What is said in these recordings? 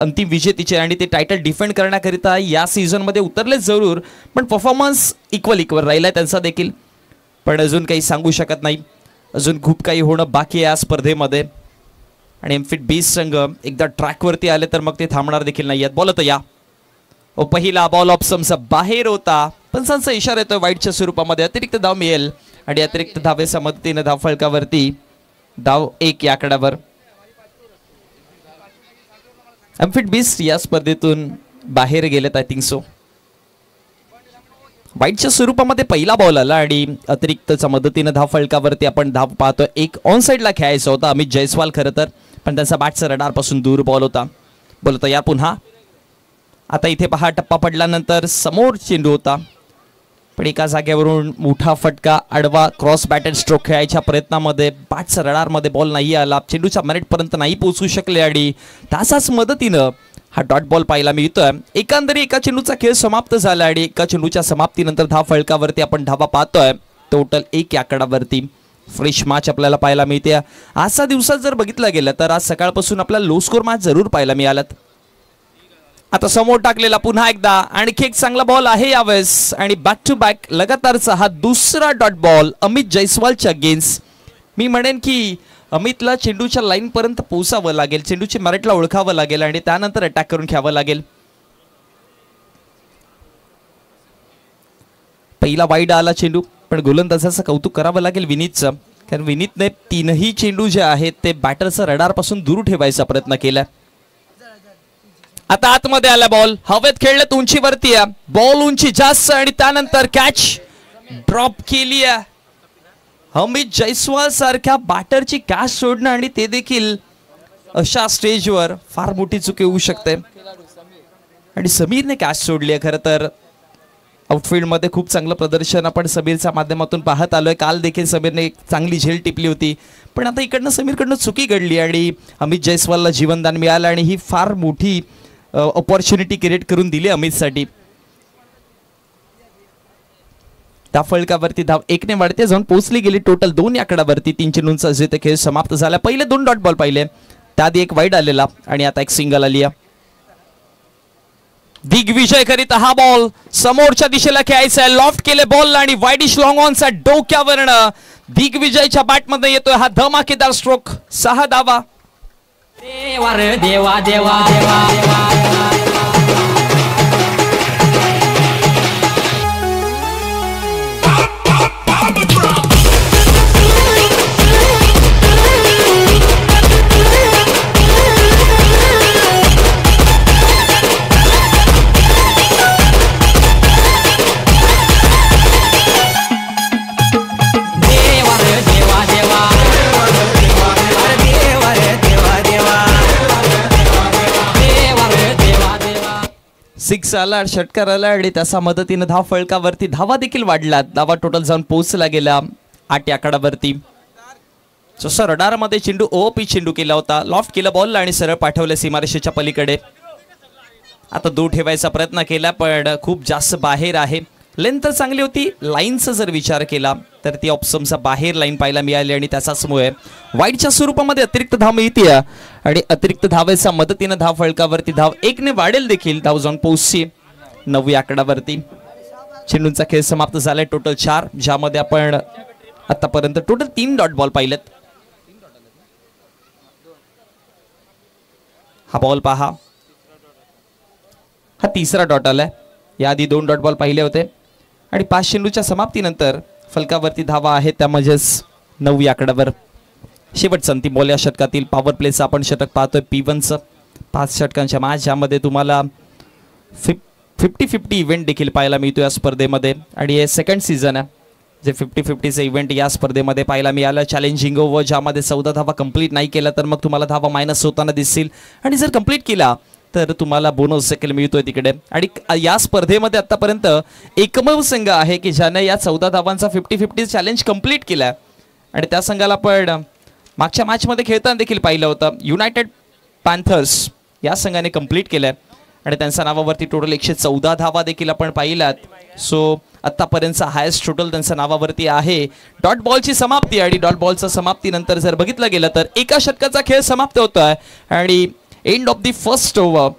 अंतिम विजेतीचे आणि ते टायटल डिफेंड करण्याकरिता या सीझनमध्ये उतरले जरूर, पण परफॉर्मन्स इक्वल राहिला त्यांचा देखील. पण अजून काही सांगू शकत नाही, अजून खूप काही होणं बाकी आहे या स्पर्धेमध्ये. आणि एमफिट 20 संघ एकदा ट्रॅकवरती आले तर मग ते थांबणार देखील नाही आहेत. बॉलत या पहिला बॉल ऑप्शनचा बाहेर होता, पंचांचा इशारा येतोय वाईटच्या स्वरूपामध्ये. अतिरिक्त धाव मिळेल आणि अतिरिक्त धावेच्या मदतीने धाव फलकावरती धाव 1 या आकड्यावर. एमफिट 20 या स्पर्धेतून बाहेर गेलेत आय थिंक सो. वाईटच्या स्वरूपामध्ये पहिला बॉल आला आणि अतिरिक्तच्या मदतीने धाव फलकावरती आपण धाव पाहतोय. एक ऑन साईडला खेळायचा होता अमित जयस्वाल खरं तर, पण त्यांचा बॅटचा रडारपासून दूर बॉल होता. बोलत या पुन्हा. आता इथे पहा टप्पा पडल्यानंतर समोर चेंडू होता, पण एका जागेवरून मोठा फटका आडवा क्रॉस बॅटेड स्ट्रोक खेळायच्या प्रयत्नामध्ये बॅटच्या रडारमध्ये बॉल नाही आला, चेंडूच्या मॅरिटपर्यंत नाही पोहोचू शकले आणि त्याच्याच मदतीनं हा डॉट बॉल पाहायला मिळतोय. एकंदरीत एका चेंडूचा खेळ समाप्त झाला आणि एका चेंडूच्या समाप्तीनंतर धाव फलकावरती आपण धावा पाहतोय टोटल 1 या आकड्यावरती. फ्रेश मॅच आपल्याला पाहायला मिळते. आजच्या दिवसात जर बघितलं गेलं तर आज सकाळपासून आपल्याला लो स्कोर मॅच जरूर पाहायला मिळालात. आता समोर टाकलेला पुन्हा एकदा आणखी एक चांगला बॉल आहे यावेळेस आणि बॅक टू बॅक लगातारचा हा दुसरा डॉट बॉल अमित जयस्वालच्या अगेन्स्ट. मी म्हणेन की अमितला चेंडूच्या लाईन पर्यंत पोहोचावं लागेल, चेंडूची मॅरिटला ओळखावं लागेल आणि त्यानंतर अटॅक करून घ्यावं लागेल. पहिला वाईड आला चेंडू, पण गोलंदाजाचं कौतुक करावं लागेल विनीतचं, कारण विनीतने 3ही चेंडू जे आहेत ते बॅटरचं रडारपासून दूर ठेवायचा प्रयत्न केला. आता आतमध्ये आला बॉल, हवेत खेळलेत उंचीवरती, बॉल उंची जास्त आणि त्यानंतर कॅच ड्रॉप केली. अमित जयस्वाल सारख्या बॅटरची कॅच सोडणं आणि ते देखील अशा स्टेजवर फार मोठी चूक होऊ शकते. आणि समीरने कॅच सोडली आहे. खरं तर आउटफील्डमध्ये खूप चांगलं प्रदर्शन आपण समीरच्या माध्यमातून पाहत आलोय. काल देखील समीरने एक चांगली झेल टिपली होती, पण आता इकडनं समीरकडनं चुकी घडली आणि अमित जयस्वालला जीवनदान मिळालं आणि ही फार मोठी ऑपॉर्च्युनिटी क्रिएट करून दिली अमितसाठी. त्या फलकावरती धाव 1 ने वाढते जाऊन पोहोचली गेली टोटल 2 या आकड्यावरती. 3 चेंडूंचा जे खेळ समाप्त झाला. पहिले 2 डॉट बॉल पाहिले, त्याआधी एक वाईड आलेला आणि आता एक सिंगल आली. दिग्विजय करीता हा बॉल समोरच्या दिशेला खेळायचा आहे. लॉफ्ट केले बॉल आणि वाईडिश लॉंग ऑनचा डोक्यावरनं दिग्विजयच्या बॅटमध्ये येतोय हा धमाकेदार स्ट्रोक. 6 धावा. देवा रे देवा देवा देवा. सिक्स आला, षटकार आला आणि त्याच्या मदतीने धाव फलकावरती धावा देखील वाढल्यात. धावा टोटल जाऊन पोहोचला गेला 8 या आकड्यावरती. जसं रडारमध्ये चेंडू ओपी चेंडू केला होता, लॉफ्ट केला बॉल आणि सरळ पाठवले सीमारेषेच्या पलीकडे. आता दूर ठेवायचा प्रयत्न केला पण खूप जास्त बाहेर आहे. लेंथ चांगली होती, लाईनचा जर विचार केला तर ती ऑप्शनचा बाहेर लाईन पाहायला मिळाली आणि त्याच्यामुळे वाईडच्या स्वरूपामध्ये अतिरिक्त धाव मिळते आणि अतिरिक्त धावेच्या मदतीने धाव फलकावरती धाव 1 ने वाढेल देखील. धाव जाऊन पोहोचली 9 या आकड्यावरती. चेंडूंचा खेळ समाप्त झालाय टोटल 4, ज्यामध्ये आपण आतापर्यंत टोटल 3 डॉट बॉल पाहिलेत. हा बॉल पहा, हा तिसरा डॉट आलाय. याआधी 2 डॉट बॉल पाहिले होते आणि 5 चेंडूच्या समाप्तीनंतर फलकावरती धावा आहेत, त्यामध्येच 9 या आकड्यावर. शेवटचा अंतिम बॉल या षटकातील पॉवर प्लेचं आपण षटक पाहतोय P1चं. 5 षटकांच्या मॅच ज्यामध्ये तुम्हाला 50-50 इव्हेंट देखील पाहायला मिळतो या स्पर्धेमध्ये आणि हे सेकंड सीझन आहे जे 50-50चे इव्हेंट या स्पर्धेमध्ये पाहायला मिळालं. चॅलेंजिंग ओव्हर ज्यामध्ये 14 धावा कंप्लीट नाही केला तर मग तुम्हाला धावा मायनस होताना दिसतील आणि जर कंप्लीट केला तर तुम्हाला बोनस देखील मिळतोय तिकडे. आणि या स्पर्धेमध्ये आतापर्यंत एकमेव संघ आहे की ज्याने या 14 धावांचा 50-50 चॅलेंज कंप्लीट केला आणि त्या संघाला आपण मागच्या मॅचमध्ये खेळताना देखील पाहिलं होतं. युनायटेड पॅन्थर्स या संघाने कंप्लीट केलंय आणि त्यांच्या नावावरती टोटल 114 धावा देखील आपण पाहिलात. सो आतापर्यंतचा हायेस्ट टोटल त्यांच्या नावावरती आहे. डॉट बॉलची समाप्ती आणि डॉट बॉलच्या समाप्तीनंतर जर बघितलं गेलं तर एका षटकाचा खेळ समाप्त होतोय आणि end of the first over.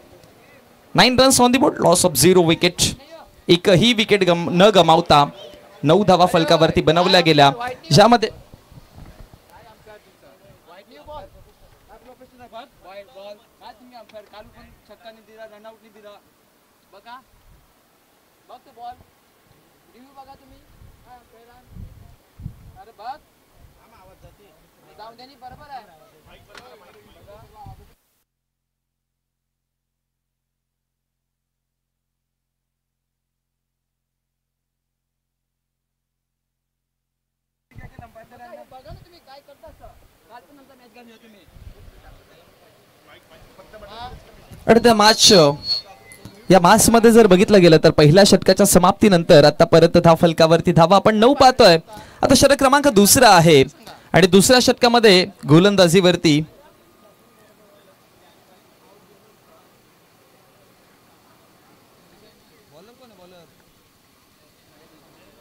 9 runs on the board, loss of 0 wicket. एकही विकेट न गमावता 9 धावा फलकावरती बनवल्या गेल्या, ज्यामध्ये या मॅच मध्ये जर बघितलं गेलं तर पहिल्या षटकाच्या समाप्तीनंतर आतापर्यंत धाव फलकावरती धावा आपण 9 पाहतोय. आता षटक क्रमांक दुसरा आहे आणि दुसऱ्या षटकामध्ये गोलंदाजीवरती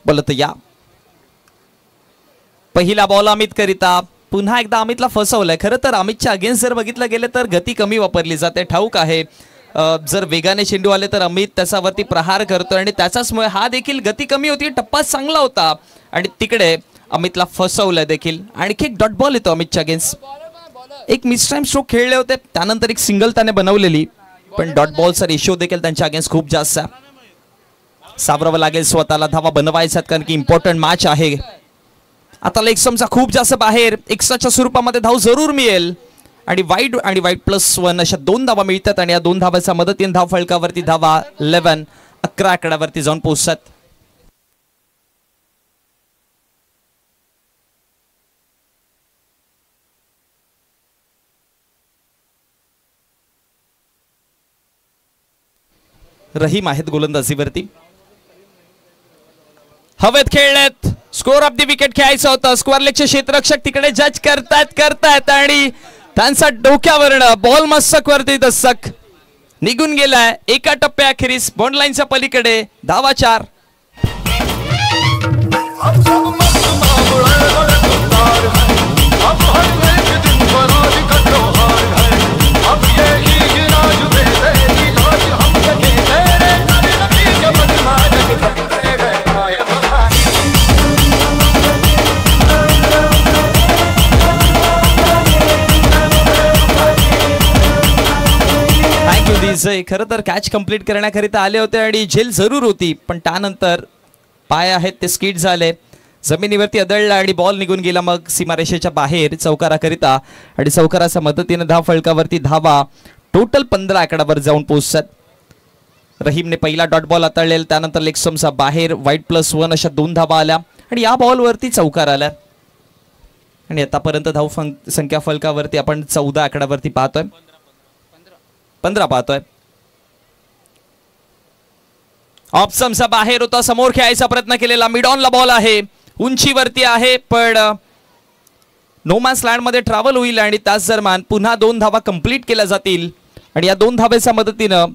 बोलत या पहिला बॉल अमित करिता. पुन्हा एकदा अमितला फसवलंय. खरं तर अमितच्या अगेन्स्ट जर बघितलं गेलं तर गती कमी वापरली जाते, ठाऊक आहे. जर वेगाने चेंडू आले तर अमित त्याच्यावरती प्रहार करतो आणि त्याच्याचमुळे हा देखील गती कमी होती. टप्पा चांगला होता आणि तिकडे अमितला फसवलंय देखील. आणखी एक डॉट बॉल येतो अमितच्या अगेन्स्ट. एक मिस टाइम स्ट्रोक खेळले होते, त्यानंतर एक सिंगल त्याने बनवलेली, पण डॉट बॉलचा रेशिओ देखील त्यांच्या अगेन्स्ट खूप जास्त आहे. सावरावं लागेल स्वतःला, धावा बनवायच्यात कारण की इम्पॉर्टंट मॅच आहे. आता लेग स्टंपचा खूप जास्त बाहेर, एक्स्ट्राच्या स्वरूपामध्ये धाव जरूर मिळेल आणि वाईड +1 अशा 2 धावा मिळतात आणि या 2 धावाच्या मदतीने धाव फलकावरती धावा 11 आकड्यावरती जाऊन पोहोचतात. रहीम आहेत गोलंदाजीवरती. हवेत खेळलेत, स्कोर ऑफ द विकेट खेळायचं होतं. स्क्वेअर लेगचे क्षेत्ररक्षक तिकडे जज करतायत आणि त्यांचा डोक्यावरनं बॉल मस्तक वरती दस्तक निघून गेलाय. एका टप्प्याखेरीस बॉन्ड लाईनच्या पलीकडे धावा 4. खरं तर कॅच कंप्लीट करण्याकरिता आले होते आणि झेल जरूर होती, पण त्यानंतर पाय आहेत ते स्किड झाले, जमिनीवरती आदळला आणि बॉल निघून गेला मग सीमारेषेच्या बाहेर चौकाराकरिता. आणि चौकाराच्या मदतीने धाव फलकावरती धावा टोटल 15 आकड्यावर जाऊन पोहोचतात. रहीमने पहिला डॉट बॉल हाताळलेला, त्यानंतर लेग स्टंपचा बाहेर वाईड +1 अशा 2 धावा आल्या आणि या बॉलवरती चौकार आला. आणि आतापर्यंत धाव संख्या फलकावरती आपण 14 आकड्यावरती पाहतोय, 15 पाहतोय. ऑप्शनचा बाहेर होता, समोर खेळायचा प्रयत्न केलेला, मिड ऑनला बॉल आहे, उंचीवरती आहे, पण नो मॅन्स लँड मध्ये ट्रॅव्हल होईल आणि त्याच दरम्यान पुन्हा 2 धावा कंप्लीट केल्या जातील आणि या 2 धावेच्या मदतीनं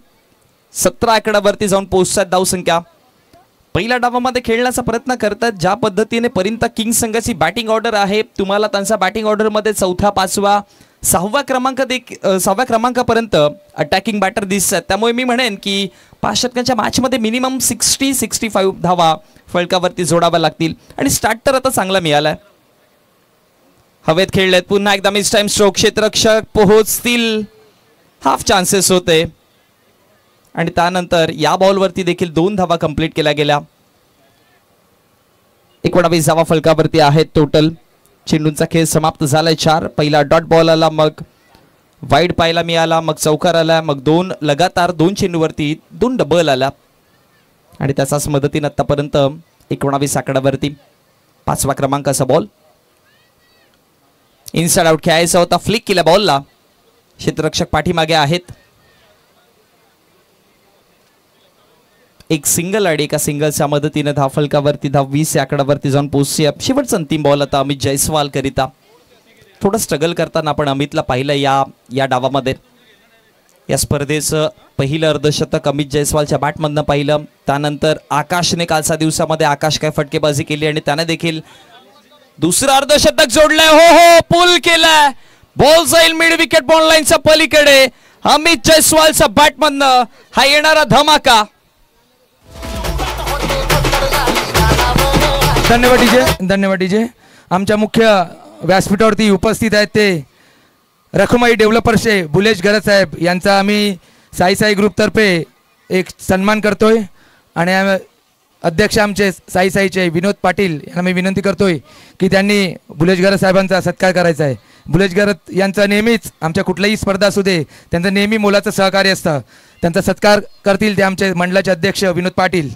17 आकड्यावरती जाऊन पोहोचतात धावसंख्या. पहिल्या डावामध्ये खेळण्याचा प्रयत्न करतात. ज्या पद्धतीने परिंता किंग्स संघाची बॅटिंग ऑर्डर आहे, तुम्हाला त्यांच्या बॅटिंग ऑर्डर मध्ये 4था, 5वा, 6व्या क्रमांकापर्यंत अटॅकिंग बॅटर दिसतात. त्यामुळे मी म्हणेन की 5 षटकांच्या मॅच मध्ये मिनिमम 60-65 धावा फलकावरती जोडाव्या लागतील आणि स्टार्ट तर आता चांगला मिळालाय. हवेत खेळलेत, पुन्हा एकदा मिस टाइम स्ट्रोक, क्षेत्ररक्षक पोहोचतील, हाफ चान्सेस होते आणि त्यानंतर या बॉलवरती देखील 2 धावा कंप्लीट केल्या गेल्या. 19 धावा फलकावरती आहेत टोटल. चेंडूंचा खेळ समाप्त झालाय. 4 पहिला डॉट बॉल आला, मग वाईड पाहायला मिळाला, मग चौकार आला, मग 2 लगातार 2 चेंडूवरती 2 डबल आला आणि त्याचाच मदतीने आतापर्यंत 19 आकड्यावरती 5वा क्रमांकाचा बॉल. इनसाइड आउट खेळायचा होता, फ्लिक केला बॉलला, क्षेत्ररक्षक पाठीमागे आहेत. एक सिंगल आणि एका सिंगलच्या मदतीने धाव फलकावरती धाव 20 आकड्यावरती जाऊन पोहोचली. शेवटचा अंतिम बॉल आता अमित जयस्वाल करिता. थोडं स्ट्रगल करताना आपण अमितला पाहिलं या डावामध्ये. या स्पर्धेचं पहिलं अर्धशतक अमित जयस्वालच्या बॅटमधनं पाहिलं. त्यानंतर आकाशने कालच्या दिवसामध्ये आकाश काय फटकेबाजी केली आणि त्याने देखील दुसरं अर्धशतक जोडलंय. हो, पूल केलाय, बॉल जाईल मिड विकेट बॉल लाईनच्या पलीकडे अमित जयस्वालचा बॅटमधनं हा येणारा धमाका. धन्यवाद डीजे. आमच्या मुख्य व्यासपीठावरती उपस्थित आहेत ते रखुमाई डेव्हलपर्सचे बुलेश गरज साहेब यांचा आम्ही साई ग्रुपतर्फे एक सन्मान करतोय आणि अध्यक्ष आमचे साईचे विनोद पाटील यांना मी विनंती करतोय की त्यांनी बुलेश गरज साहेबांचा सत्कार करायचा आहे. बुलेश गरज यांचा नेहमीच आमच्या कुठल्याही स्पर्धा असू दे त्यांचं नेहमी मोलाचं सहकार्य असतं. त्यांचा सत्कार करतील ते आमचे मंडळाचे अध्यक्ष विनोद पाटील.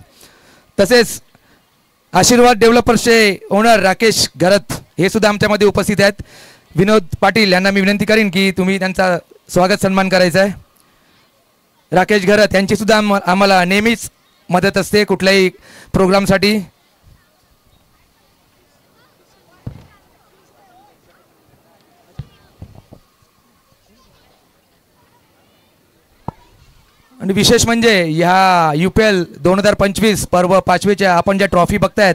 तसेच आशीर्वाद डेव्हलपर्सचे ओनर राकेश घरत हे सुद्धा आमच्यामध्ये उपस्थित आहेत. विनोद पाटील यांना मी विनंती करीन की तुम्ही त्यांचा स्वागत सन्मान करायचा आहे. राकेश घरत यांची सुद्धा आम्हाला नेहमीच मदत असते कुठल्याही प्रोग्रामसाठी. आणि विशेष म्हणजे ह्या UPL 2025 पर्व 5वेच्या आपण ज्या ट्रॉफी बघतायत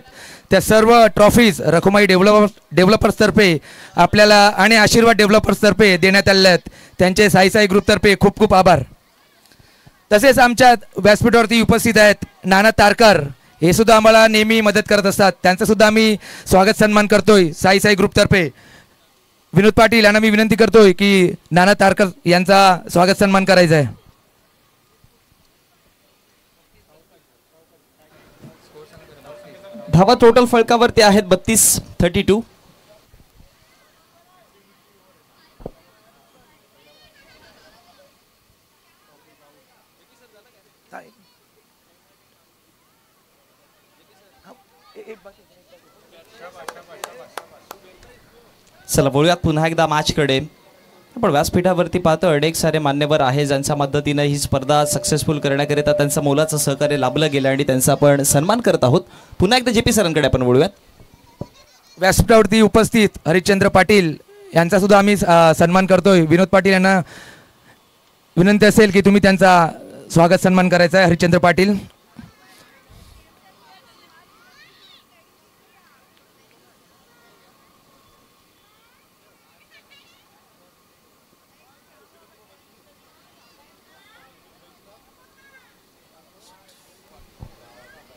त्या सर्व ट्रॉफीज रखुमाई डेव्हलपर्सतर्फे आपल्याला आणि आशीर्वाद डेव्हलपर्सतर्फे देण्यात आलेल्या आहेत. त्यांचे साई ग्रुपतर्फे खूप खूप आभार. तसेच आमच्या व्यासपीठावरती उपस्थित आहेत नाना तारकर हे सुद्धा आम्हाला नेहमी मदत करत असतात. त्यांचं सुद्धा आम्ही स्वागत सन्मान करतोय साई ग्रुपतर्फे. विनोद पाटील यांना मी विनंती करतोय की नाना तारकर यांचा स्वागत सन्मान करायचा आहे. धावा टोटल फलकावरती आहेत 32-32. चला बोलूयात पुन्हा एकदा मॅचकडे. आपण व्यासपीठावरती पाहतो अनेक सारे मान्यवर आहे ज्यांच्या मदतीनं ही स्पर्धा सक्सेसफुल करण्याकरिता त्यांचं मोलाचं सहकार्य लाभलं गेलं आणि त्यांचा आपण सन्मान करत आहोत. पुन्हा एकदा JP सरांकडे आपण बोलूयात. व्यासपीठावरती उपस्थित हरिश्चंद्र पाटील यांचा सुद्धा आम्ही सन्मान करतोय. विनोद पाटील यांना विनंती असेल की तुम्ही त्यांचा स्वागत सन्मान करायचा आहे. हरिश्चंद्र पाटील.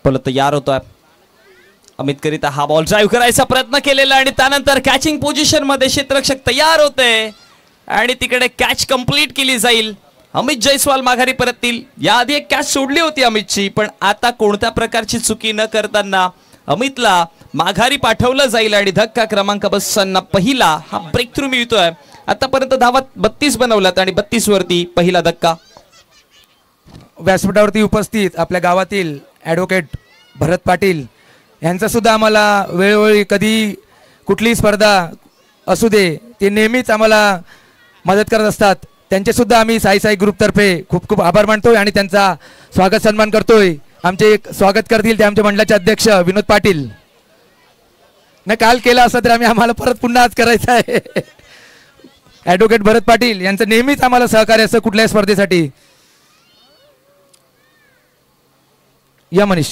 बोल तयार होतोय. अमित करिता हा बॉल ड्राईव्ह करायचा प्रयत्न केलेला आणि त्यानंतर कॅचिंग पोझिशन मध्ये क्षेत्ररक्षक तयार होते आणि तिकडे कॅच कंप्लीट केली जाईल. अमित जयस्वाल माघारी परततील. याआधी एक कॅच सोडली होती अमितची, पण आता कोणत्या प्रकारची चुकी न करताना अमितला माघारी पाठवलं जाईल आणि धक्का क्रमांक 52 पहिला हा ब्रेक थ्रू मिळतोय. आतापर्यंत धावा 32 बनवल्यात आणि 32 वरती पहिला धक्का. व्यासपीठावरती उपस्थित आपल्या गावातील ॲडव्होकेट भरत पाटील यांचा सुद्धा आम्हाला वेळोवेळी कधी कुठलीही स्पर्धा असू दे ते नेहमीच आम्हाला मदत करत असतात. त्यांचे सुद्धा आम्ही साई ग्रुपतर्फे खूप खूप आभार मानतोय आणि त्यांचा स्वागत सन्मान करतोय. आमचे स्वागत करतील ते आमचे मंडळाचे अध्यक्ष विनोद पाटील. न काल केलं असं तर आम्हाला परत पुन्हा आज करायचं आहे. ॲडव्होकेट भरत पाटील यांचं नेहमीच आम्हाला सहकार्य असतं कुठल्याही स्पर्धेसाठी. या मनीष.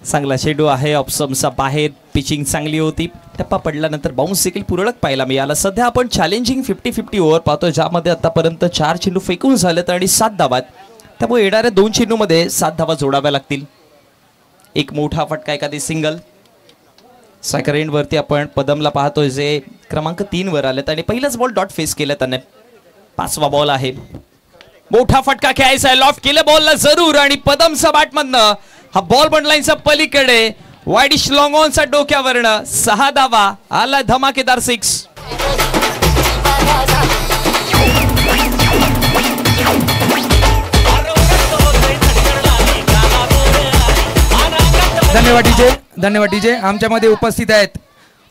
चांगला चेंडू आहे ऑप्शनचा बाहेर. पिचिंग चांगली होती. टप्पा पडल्यानंतर बाउन्स देखील पूरक पाहायला मिळाला. सध्या आपण चॅलेंजिंग 50-50 ओव्हर पाहतो ज्यामध्ये आतापर्यंत 4 चेंडू फेकून झालेत आणि 7 धावा. त्यामुळे येणाऱ्या 2 चेंडूमध्ये 7 धावा जोडाव्या लागतील. एक मोठा फटका एखादी सिंगल. सेकंड एंड वरती आपण पदमला पाहतोय जे क्रमांक 3 वर आलेत आणि पहिलाच बॉल डॉट फेस केला त्याने. 5वा बॉल आहे. मोठा फटका खेळायचा आहे. लॉफ्ट केलं बॉलला जरूर आणि पदमचा बॅटमधनं हा बॉल बंडलाईनचा पलीकडे वाईडिश लॉंग ऑनचा डोक्यावरनं 6 धावा. आला धमाकेदार 6. धन्यवाद डीजे. आमच्यामध्ये उपस्थित आहेत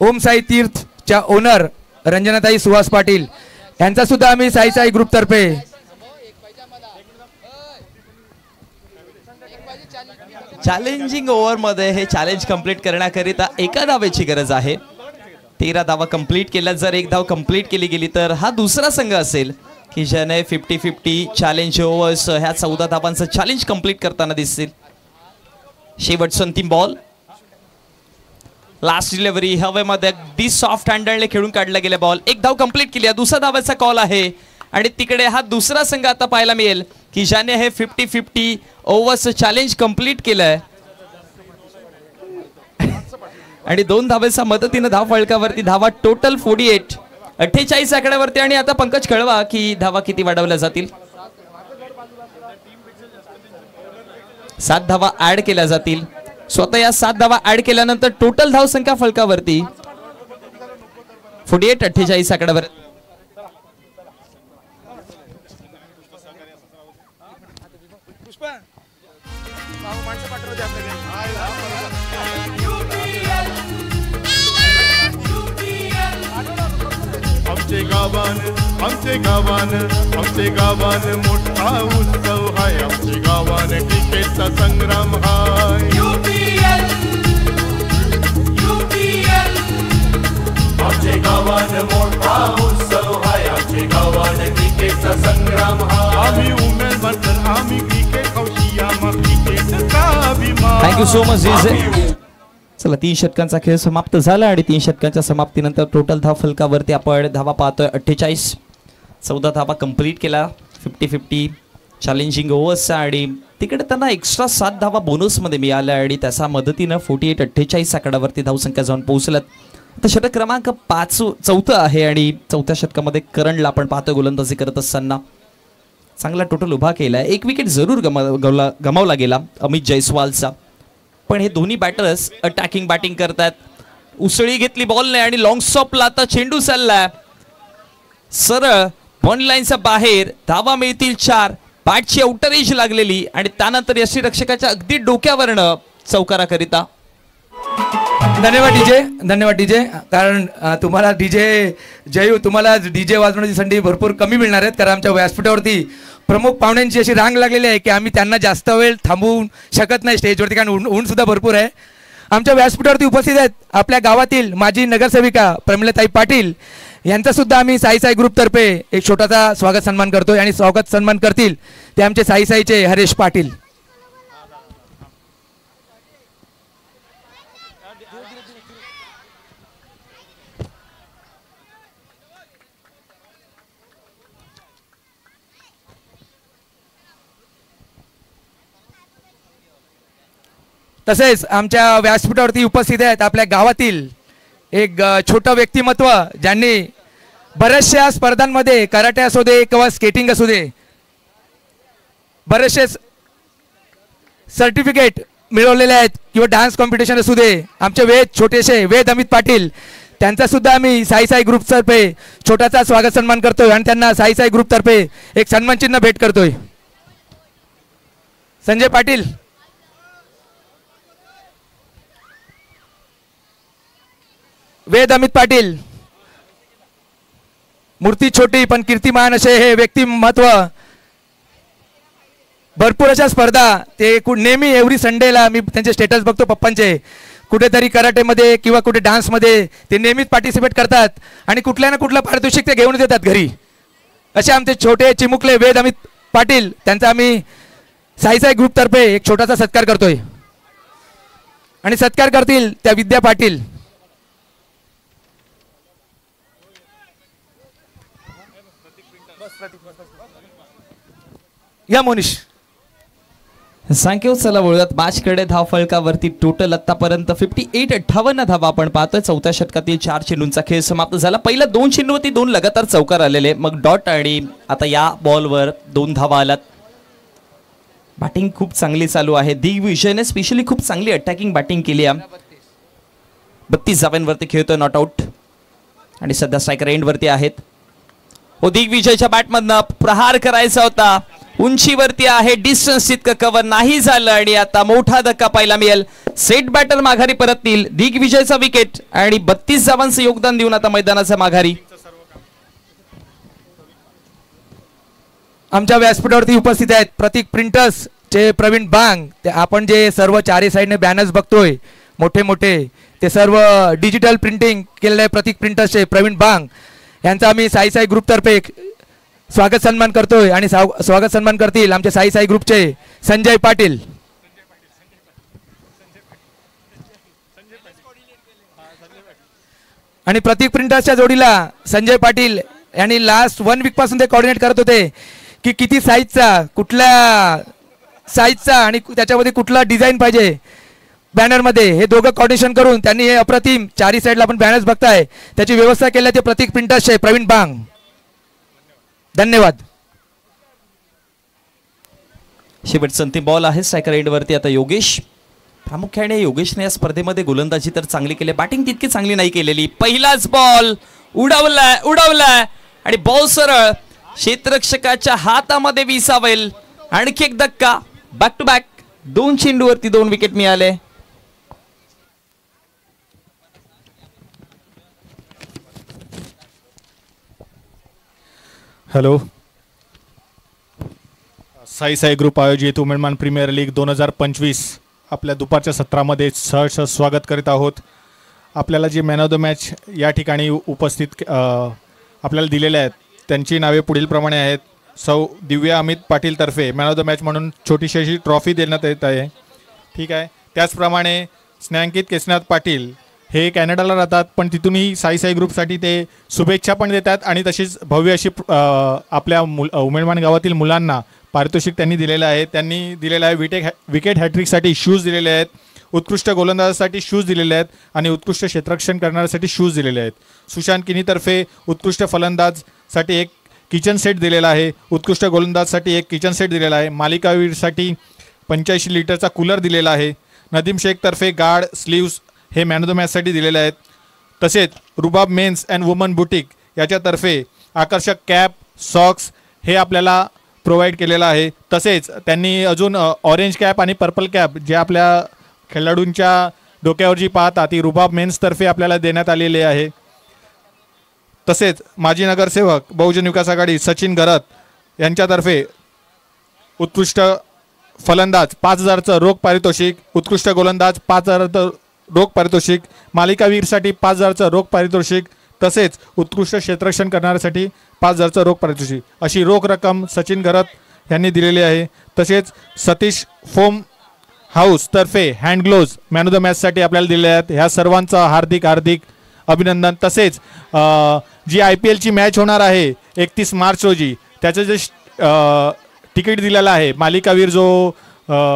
ओम साई तीर्थच्या ओनर रंजनाताई सुहास पाटील यांचा सुद्धा आम्ही साई ग्रुपतर्फे चॅलेंजिंग ओव्हर मध्ये हे चॅलेंज कंप्लीट करण्याकरिता एका धावेची गरज आहे. 13 धावा कंप्लीट केल्या. जर एक धाव कंप्लीट केली गेली तर हा दुसरा संघ असेल की ज्याने 50-50 चॅलेंज ओव्हर्स ह्या 14 धावांचं चॅलेंज कंप्लीट करताना दिसतील. शेवटचा अंतिम बॉल. लास्ट डिलिव्हरी हवेमध्ये अगदी सॉफ्ट हँडलने खेळून काढला गेला बॉल. एक धाव कंप्लीट केली. दुसरा धावाचा कॉल आहे आणि तिकडे हा दुसरा संघ आता पाहायला मिळेल की ज्याने हे 50-50 ओव्हर्सचं चॅलेंज कंप्लीट केलंय आणि 2 धावेच्या मदतीने धाव फलकावरती धावा टोटल 48 आकड्यावरती. आणि आता पंकज कळवा की धावा किती वाढवल्या जातील. 7 धावा ऍड केल्या जातील. स्वतः या 7 धावा ऍड केल्यानंतर टोटल धाव संख्या फलकावरती 48 आकड्यावर. आमचे गावान मोठा उत्सव हाय. आमचे गावान क्रिकेटचा संग्राम हाय. आमचे गावान मोठा उत्सव हाय. आमचे गावान क्रिकेटचा संग्राम हाय. आम्ही उमेदवार तर आम्ही क्रिकेट हौशी मग क्रिकेटचा अभिमान. थँक्यू सो मच जीजे. चला 3 षटकांचा खेळ समाप्त झाला आणि 3 षटकांच्या समाप्तीनंतर टोटल धाव फलकावरती आपण धावा पाहतोय 48. 14 धावा कंप्लीट केला 50-50 चॅलेंजिंग ओव्हर्सचा आणि तिकडे त्यांना एक्स्ट्रा 7 धावा बोनसमध्ये मिळाल्या आणि त्याच्या मदतीनं 48-48 आकड्यावरती धावसंख्या जाऊन पोहोचल्यात. आता षटक क्रमांक 4 आहे आणि 4थ्या षटकामध्ये करणला आपण पाहतोय गोलंदाजी करत असताना चांगला टोटल उभा केला. एक विकेट जरूर गमावला गेला अमित जयस्वालचा. पण हे दोन्ही बॅटर्स अटॅकिंग बॅटिंग करतात. उसळी घेतली बॉलने आणि लॉंग स्टॉपला आता चेंडू चाललाय सरळ पॉइंट लाईनच्या बाहेर. धावा मिळतील 4. बॅटची आउटर एज लागलेली आणि त्यानंतर यष्टीरक्षकाच्या अगदी डोक्यावरनं चौकारा करिता. धन्यवाद डीजे. कारण तुम्हाला तुम्हाला डीजे वाजवण्याची संधी भरपूर कमी मिळणार आहेत. कारण आमच्या व्यासपीठावरती प्रमुख पाहुण्यांची अशी रांग लागलेली आहे की आम्ही त्यांना जास्त वेळ थांबवू शकत नाही स्टेजवरती, कारण ऊन सुद्धा भरपूर आहे. आमच्या व्यासपीठावरती उपस्थित आहेत आपल्या गावातील माजी नगरसेविका प्रमिलाताई पाटील यांचा सुद्धा आम्ही साई ग्रुपतर्फे एक छोटासा स्वागत सन्मान करतोय. आणि स्वागत सन्मान करतील ते आमचे साईचे हरेश पाटील. तसेच आमच्या व्यासपीठावरती उपस्थित आहेत आपल्या गावातील एक छोटं व्यक्तिमत्व ज्यांनी बऱ्याचशा स्पर्धांमध्ये कराटे असू दे किंवा स्केटिंग असू दे बरेचसे सर्टिफिकेट मिळवलेले आहेत किंवा डान्स कॉम्पिटिशन असू दे. आमचे छोटेसे वेद अमित पाटील त्यांचा सुद्धा आम्ही साई ग्रुपतर्फे छोटासा स्वागत सन्मान करतोय आणि त्यांना साई ग्रुपतर्फे एक सन्मानचिन्ह भेट करतोय. संजय पाटील, वेद अमित पाटील, मूर्ती छोटी पण कीर्तिमान असे हे व्यक्तिमत्व. भरपूर अशा स्पर्धा ते नेहमी एव्हरी संडेला मी त्यांचे स्टेटस बघतो पप्पांचे, कुठेतरी कराटेमध्ये किंवा कुठे डान्समध्ये ते नेहमीच पार्टिसिपेट करतात आणि कुठल्या ना कुठलं पारितोषिक ते घेऊन देतात घरी. असे आमचे छोटे चिमुकले वेद अमित पाटील त्यांचा आम्ही साई ग्रुपतर्फे एक छोटासा सत्कार करतोय. आणि सत्कार करतील त्या विद्या पाटील. या मोनिश. थँक्यू. चला बोलूयात मॅचकडे. धाव फलकावरती टोटल आतापर्यंत 58 धावा आपण पाहतोय. 4थ्या षटकातील 4 चेंडूंचा खेळ समाप्त झाला. पहिल्या 2 चेंडूवरती 2 लगातार चौकार आलेले, मग डॉट आणि आता या बॉलवर 2 धावा आलात. बॅटिंग खूप चांगली चालू आहे. दिग्विजयने स्पेशली खूप चांगली अटॅकिंग बॅटिंग केली आहे. 32 धावांवरती खेळतोय नॉट आउट आणि सध्या स्ट्रायकर एंडवरती आहेत. हो, दिग्विजयच्या बॅटमधनं प्रहार करायचा होता, उंचीवरती आहे, डिस्टन्स इतकं कव्हर नाही झालं आणि आता मोठा धक्का पाहायला मिळेल. सेट बॅटर माघारी परततील. दिग्विजयचा विकेट आणि 32 धावांचं योगदान देऊन आता मैदानाच्या माघारी. आमच्या व्यासपीठावरती उपस्थित आहेत प्रतीक प्रिंटर्स चे प्रवीण बांग. ते आपण जे सर्व चारी साईडने बॅनर्स बघतोय मोठे मोठे, ते सर्व डिजिटल प्रिंटिंग केलेले प्रतीक प्रिंटर्सचे प्रवीण बांग यांचा आम्ही साई ग्रुपतर्फे स्वागत सन्मान करतोय. आणि स्वागत सन्मान करतील आमचे साई ग्रुपचे संजय पाटील. आणि प्रतीक प्रिंटर्सच्या जोडीला संजय पाटील यांनी लास्ट 1 वीक पासून ते कोऑर्डिनेट करत होते की किती साईजचा, कुठल्या साईजचा आणि त्याच्यामध्ये कुठला डिझाईन पाहिजे बॅनरमध्ये, हे दोघं कोऑर्डिनेशन करून त्यांनी हे अप्रतिम चारी साईडला आपण बॅनर्स बघताय त्याची व्यवस्था केली. ते प्रतीक प्रिंटर्सचे प्रवीण बांग, धन्यवाद. शेवटचा अंतिम बॉल आहे स्ट्रायकर एंडवरती. आता योगेश, प्रामुख्याने योगेशने या स्पर्धेमध्ये गोलंदाजी तर चांगली केली, बॅटिंग तितकी चांगली नाही केलेली. पहिलाच बॉल उडवलाय आणि बॉल सरळ क्षेत्ररक्षकाच्या हातामध्ये विसावेल. आणखी एक धक्का, बॅक टू बॅक 2 चेंडूवरती 2 विकेट मिळाले. हॅलो, साई ग्रुप आयोजित उमेदमान प्रीमियर लीग 2025 आपल्या दुपारच्या सत्रामध्ये सहर्ष स्वागत करीत आहोत. आपल्याला जी मॅन ऑफ द मॅच या ठिकाणी उपस्थित आपल्याला दिलेल्या आहेत त्यांची नावे पुढीलप्रमाणे आहेत. सौ दिव्या अमित पाटील तर्फे मॅन ऑफ द मॅच म्हणून छोटीशी अशी ट्रॉफी देण्यात येत आहे. ठीक आहे. त्याचप्रमाणे स्नेहांकित केशनाथ पाटील हे कॅनडाला राहतात, पण तिथूनही साई ग्रुपसाठी ते शुभेच्छा पण देतात आणि तशीच भव्य अशी आपल्या उमेदमान गावातील मुलांना पारितोषिक त्यांनी दिलेलं आहे. त्यांनी दिलेलं आहे विकेट हॅट्रिकसाठी शूज दिलेले आहेत, उत्कृष्ट गोलंदाजासाठी शूज दिलेले आहेत आणि उत्कृष्ट क्षेत्ररक्षण करण्यासाठी शूज दिलेले आहेत. सुशांत किनीतर्फे उत्कृष्ट फलंदाजसाठी एक किचन सेट दिलेला आहे, उत्कृष्ट गोलंदाजसाठी एक किचन सेट दिलेला आहे, मालिकावीरसाठी 85 लिटरचा कूलर दिलेला आहे. नदीम शेखतर्फे गार्ड स्लीव्स हे मॅन ऑफ द मॅचसाठी दिलेले आहेत. तसेच रुबाब मेन्स अँड वुमन बुटीक याच्यातर्फे आकर्षक कॅप सॉक्स हे आपल्याला प्रोव्हाइड केलेलं आहे. तसेच त्यांनी अजून ऑरेंज कॅप आणि पर्पल कॅप जे आपल्या खेळाडूंच्या डोक्यावर जी पाहता ती रुबाब मेन्सतर्फे आपल्याला देण्यात आलेली आहे. तसेच माजी नगरसेवक बहुजन विकास आघाडी सचिन घरत यांच्यातर्फे उत्कृष्ट फलंदाज 5,000चं रोख पारितोषिक, उत्कृष्ट गोलंदाज 5,000चं रोख पारितोषिक, मालिकावीरसाठी 5,000चं रोख पारितोषिक, तसेच उत्कृष्ट क्षेत्ररक्षण करण्यासाठी 5,000चं रोख पारितोषिक अशी रोख रक्कम सचिन घरत यांनी दिलेली आहे. तसेच सतीश फोम हाऊसतर्फे hand gloves man of the मॅचसाठी आपल्याला दिलेले आहेत. ह्या सर्वांचं हार्दिक अभिनंदन. तसेच जी IPL ची मॅच होणार आहे 31 मार्च रोजी त्याचं जे तिकीट दिलेलं आहे मालिकावीर जो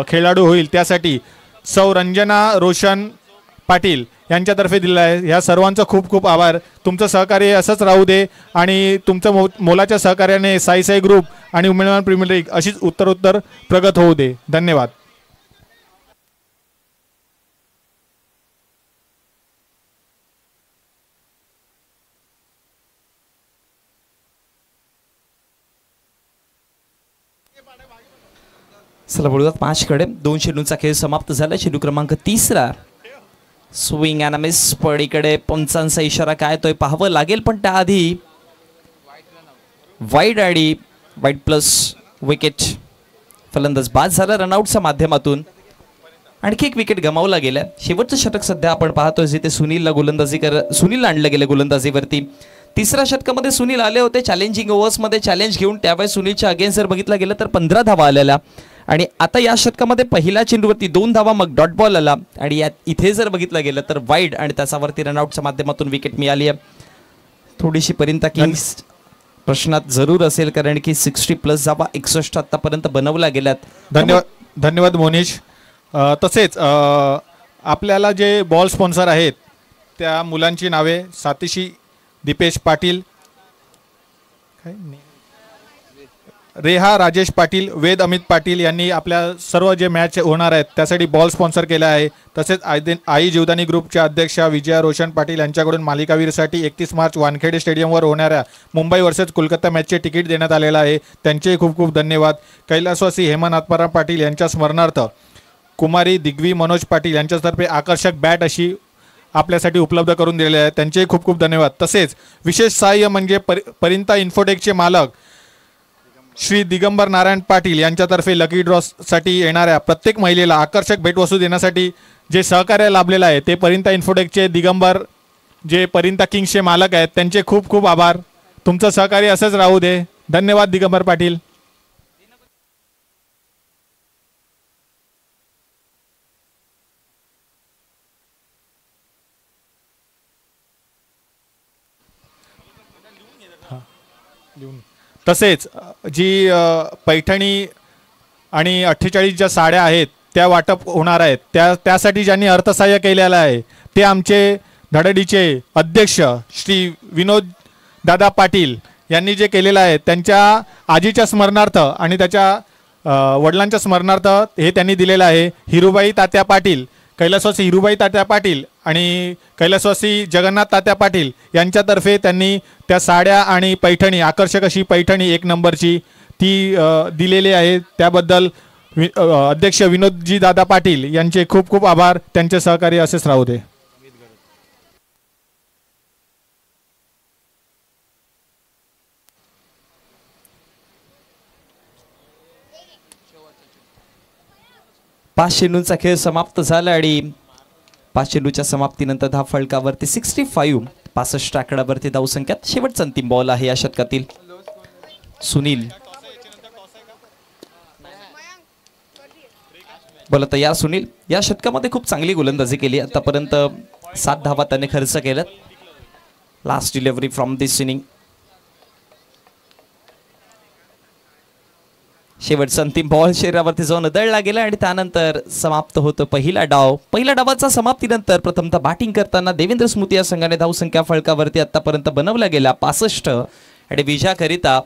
खेळाडू होईल त्यासाठी सौ रंजना रोशन पाटील यांच्यातर्फे दिलेलं आहे. ह्या सर्वांचं खूप खूप आभार. तुमचं सहकार्य असंच राहू दे आणि तुमचं मोलाच्या सहकार्याने साई ग्रुप आणि उमेदवार प्रीमियर लीग अशीच उत्तरोत्तर प्रगत होऊ दे. धन्यवाद. चला बोलूयात मॅचकडे. 2 चेंडूंचा खेळ समाप्त झाला. चेंडू क्रमांक 3 स्विंग अँड मिस. पडीकडे पंचांचा इशारा काय तोय पाहावं लागेल, पण त्याआधी वाईड आणि वाईड प्लस विकेट. फलंदाज बाद झाला रनआउटच्या माध्यमातून. आणखी एक विकेट गमावला गेला. शेवटचं षटक सध्या आपण पाहतोय जिथे सुनीलला आणलं गेलं गोलंदाजीवरती. 3ऱ्या षटकामध्ये सुनील आले होते चॅलेंजिंग ओव्हर्समध्ये चॅलेंज घेऊन. त्यावेळेस सुनीलच्या अगेन्स्ट जर बघितलं गेलं तर 15 धावा आलेल्या आणि आता या षटकामध्ये पहिल्या चेंडूवरती 2 धावा मग डॉट बॉल आला आणि इथे जर बघितलं गेलं तर वाईड आणि त्याच्यावरती रनआउटच्या माध्यमातून विकेट मिळाली आहे. थोडीशी परिंता किंग्स प्रश्नात जरूर असेल कारण की 60+ धावा 61 आतापर्यंत बनवल्या गेल्यात. धन्यवाद मोनिश. तसेच आपल्याला जे बॉल स्पॉन्सर आहेत त्या मुलांची नावे सातिशी दीपेश पाटील, रेहा राजेश पाटील, वेद अमित पाटील यांनी आपल्या सर्व जे मॅच होणार आहेत त्यासाठी बॉल स्पॉन्सर केला आहे. तसेच आई जीवदानी ग्रुपच्या अध्यक्षा विजया रोशन पाटील यांच्याकडून मालिकावीरसाठी 31 मार्च वानखेडे स्टेडियमवर होणाऱ्या मुंबई वर्सेस कोलकाता मॅचचे तिकीट देण्यात आलेलं आहे. त्यांचे खूप खूप धन्यवाद. कैलासवासी हेमंत आत्माराम पाटील यांच्या स्मरणार्थ कुमारी दिग्वी मनोज पाटील यांच्यातर्फे आकर्षक बॅट अशी आपल्यासाठी उपलब्ध करून दिलेले आहे. त्यांचे खूप खूप धन्यवाद. तसेच विशेष सहाय्य म्हणजे परिंता इन्फोटेकचे मालक श्री दिगंबर नारायण पाटील यांच्यातर्फे लकी ड्रॉसाठी येणाऱ्या प्रत्येक महिलेला आकर्षक भेटवस्तू देण्यासाठी जे सहकार्य लाभलेलं आहे ते परिंता इन्फोटेकचे दिगंबर जे परिंता किंग्सचे मालक आहेत त्यांचे खूप खूप आभार. तुमचं सहकार्य असंच राहू दे. धन्यवाद दिगंबर पाटील. तसेच जी पैठणी आणि 48 ज्या साड्या आहेत त्या वाटप होणार आहेत, त्यासाठी ज्यांनी अर्थसहाय्य केलेलं आहे ते आमचे धडडीचे अध्यक्ष श्री विनोद दादा पाटील यांनी जे केलेलं आहे, त्यांच्या आजीच्या स्मरणार्थ आणि त्याच्या वडिलांच्या स्मरणार्थ हे त्यांनी दिलेलं आहे. हिरूबाई तात्या पाटील, कैलासवासी हिरूबाई तात्या पाटील आणि कैलासवासी जगन्नाथ तात्या पाटील यांच्यातर्फे त्यांनी त्या साड्या आणि पैठणी, आकर्षक अशी पैठणी 1 नंबरची ती दिलेली आहे. त्याबद्दल अध्यक्ष विनोदजी दादा पाटील यांचे खूप खूप आभार. त्यांचे सहकार्य असेच राहू दे. पाच चेंडूंचा खेळ समाप्त झाला आणि 5 चेंडूच्या समाप्तीनंतर धाव फलकावरती 65 आकड्यावरती धावसंख्यात शेवटचा अंतिम बॉल आहे या षटकातील. सुनील बोला तयार. सुनील या षटकामध्ये खूप चांगली गोलंदाजी केली. आतापर्यंत 7 धावा त्याने खर्च केल्यात. Last delivery from this inning. शेवटचा अंतिम बॉल शरीरावरती जाऊन उधळला गेला आणि त्यानंतर समाप्त होतो पहिला डाव. पहिल्या डावाच्या समाप्तीनंतर प्रथमतः बॅटिंग करताना देवेंद्र स्मृती या संघाने धावसंख्या फलकावरती आतापर्यंत बनवला गेला 65 आणि विजयाकरिता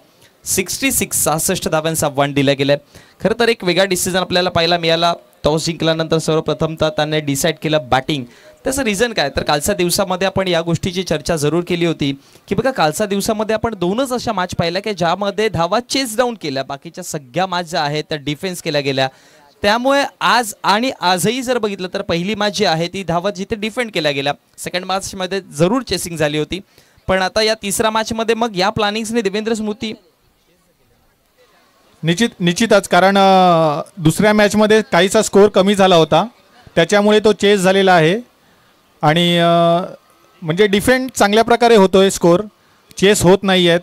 66 धावांचा आव्हान दिलं गेलंय. खरं तर एक वेगळा डिसिजन आपल्याला पाहायला मिळाला. टॉस जिंकल्यानंतर सर्वप्रथमतः त्यांनी डिसाईड केलं बॅटिंग. त्याचं रिझन काय तर कालच्या दिवसामध्ये आपण या गोष्टीची चर्चा जरूर केली होती की बघा कालच्या दिवसामध्ये आपण 2च अशा मॅच पाहिल्या की ज्यामध्ये धावा चेस डाऊन केल्या, बाकीच्या सगळ्या मॅच ज्या आहेत त्या डिफेन्स केल्या गेल्या. त्यामुळे आज आणि आजही जर बघितलं तर पहिली मॅच जी आहे ती धावा जिथे डिफेंड केल्या गेल्या. सेकंड मॅचमध्ये जरूर चेसिंग झाली होती, पण आता या तिसऱ्या मॅचमध्ये मग या प्लॅनिंग्सने देवेंद्र स्मृती निश्चितच, कारण दुसऱ्या मॅचमध्ये काहीसा स्कोअर कमी झाला होता त्याच्यामुळे तो चेस झालेला आहे आणि म्हणजे डिफेंड चांगल्या प्रकारे होतोय, स्कोअर चेस होत नाही आहेत.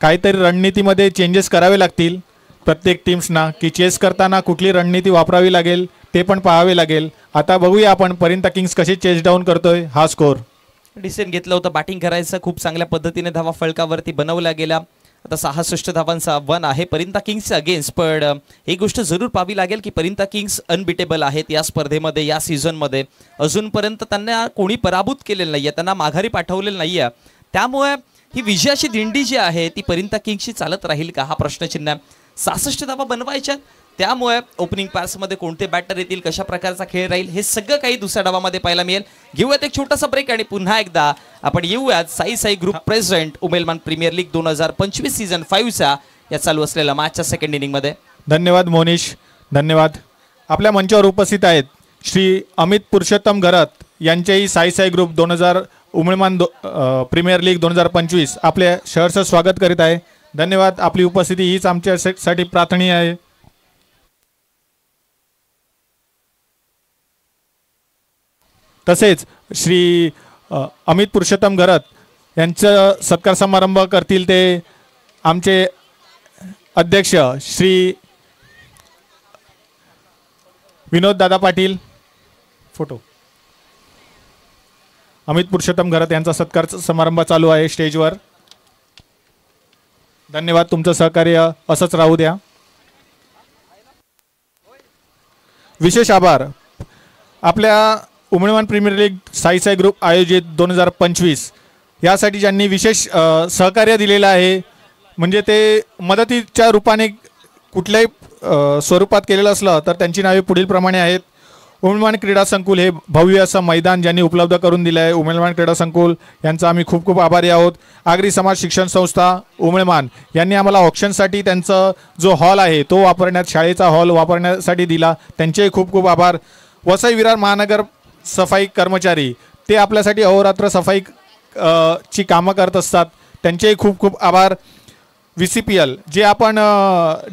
काहीतरी रणनीतीमध्ये चेंजेस करावे लागतील प्रत्येक टीम्सना की चेस करताना कुठली रणनीती वापरावी लागेल ते पण पाहावे लागेल. आता बघूया आपण परिंता किंग्स कशी चेस डाऊन करतोय. हा स्कोअर डिसिजन घेतलं होतं बॅटिंग करायचं, खूप चांगल्या पद्धतीने धावा फलकावरती बनवल्या गेल्या. आता 66 धावांचा आव्हान आहे परिंता किंग्सच्या अगेन्स्ट. पण एक गोष्ट जरूर पाहावी लागेल की परिंता किंग्स अनबिटेबल आहेत या स्पर्धेमध्ये, या सीझनमध्ये. अजूनपर्यंत त्यांना कोणी पराभूत केलेलं नाही आहे, त्यांना माघारी पाठवलेलं नाही आहे. त्यामुळे ही विजयाची दिंडी जी आहे ती परिंता किंग्सची चालत राहील का हा प्रश्नचिन्ह आहे. 66 धावा बनवायच्या, त्यामुळे ओपनिंग पॅसमध्ये कोणते बॅटर येतील, कशा प्रकारचा खेळ राहील हे सगळं काही दुसऱ्या डावामध्ये पाहायला मिळेल. घेऊयात एक छोटासा ब्रेक आणि पुन्हा एकदा आपण येऊयात साई ग्रुप प्रेझेंट उमेलमान प्रीमियर लीग 2025 सीझन 5चा या चालू असलेल्या मॅचच्या सेकंड इनिंगमध्ये. धन्यवाद मोनिश, धन्यवाद. आपल्या मंचावर उपस्थित आहेत श्री अमित पुरुषोत्तम घरत यांचेही साई ग्रुप 2000 उमेलमान प्रीमियर लीग 2025 आपले शहरचं स्वागत करीत आहे. धन्यवाद. आपली उपस्थिती हीच आमच्यासाठी प्रार्थनीय आहे. तसेच श्री अमित पुरुषोत्तम घरत यांचं सत्कार समारंभ करतील ते आमचे अध्यक्ष श्री विनोद दादा पाटील. फोटो. अमित पुरुषोत्तम घरत यांचा सत्कार समारंभ चालू आहे स्टेजवर. धन्यवाद. तुमचं सहकार्य असंच राहू द्या. विशेष आभार आपल्या उमेदवार प्रीमियर लीग साई ग्रुप आयोजित 2025 यासाठी ज्यांनी विशेष सहकार्य दिलेलं आहे, म्हणजे ते मदतीच्या रूपाने कुठल्याही स्वरूपात केलेलं असलं तर त्यांची नावे पुढील प्रमाणे आहेत. उमेदवार क्रीडा संकुल हे भव्य असं मैदान ज्यांनी उपलब्ध करून दिलं आहे, उमेदवार क्रीडा संकुल यांचा आम्ही खूप खूप आभारी आहोत. आगरी समाज शिक्षण संस्था उमेदवार यांनी आम्हाला ऑप्शनसाठी त्यांचा जो हॉल आहे तो वापरण्यात, शाळेचा हॉल वापरण्यासाठी दिला, त्यांचेही खूप खूप आभार. वसई विरार महानगर सफाई कर्मचारी ते आपल्यासाठी अहोरात्र सफाई ची कामं करत असतात, त्यांचेही खूप खूप आभार. VCPL जे आपण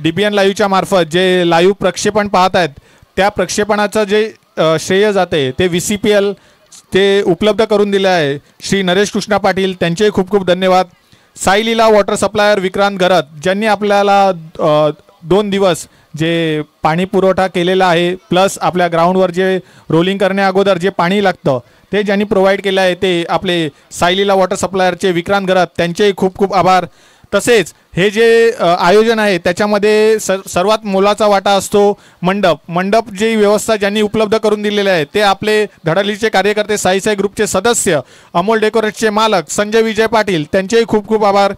DBN लाईव्हच्या मार्फत जे लाईव्ह प्रक्षेपण पाहत आहेत त्या प्रक्षेपणाचं जे श्रेय जाते ते VCPL ते उपलब्ध करून दिले आहे श्री नरेश कृष्णा पाटील, त्यांचेही खूप खूप धन्यवाद. साई लीला वॉटर सप्लायर विक्रांत घरत ज्यांनी आपल्याला 2 दिवस जे पाणी पुरवठा केलेला आहे, प्लस आपल्या ग्राउंडवर जे रोलिंग करण्या अगोदर जे पाणी लागतं ते ज्यांनी प्रोव्हाइड केलं आहे ते आपले साई लीला वॉटर सप्लायरचे विक्रांत घरत, त्यांचेही खूप खूप आभार. तसेच हे जे आयोजन आहे त्याच्यामध्ये सर्वात मोलाचा वाटा असतो मंडप जी व्यवस्था ज्यांनी उपलब्ध करून दिलेली आहे ते आपले धडालीचे कार्यकर्ते साई ग्रुपचे सदस्य अमोल डेकोरेटचे मालक संजय विजय पाटील त्यांचेही खूप खूप आभार.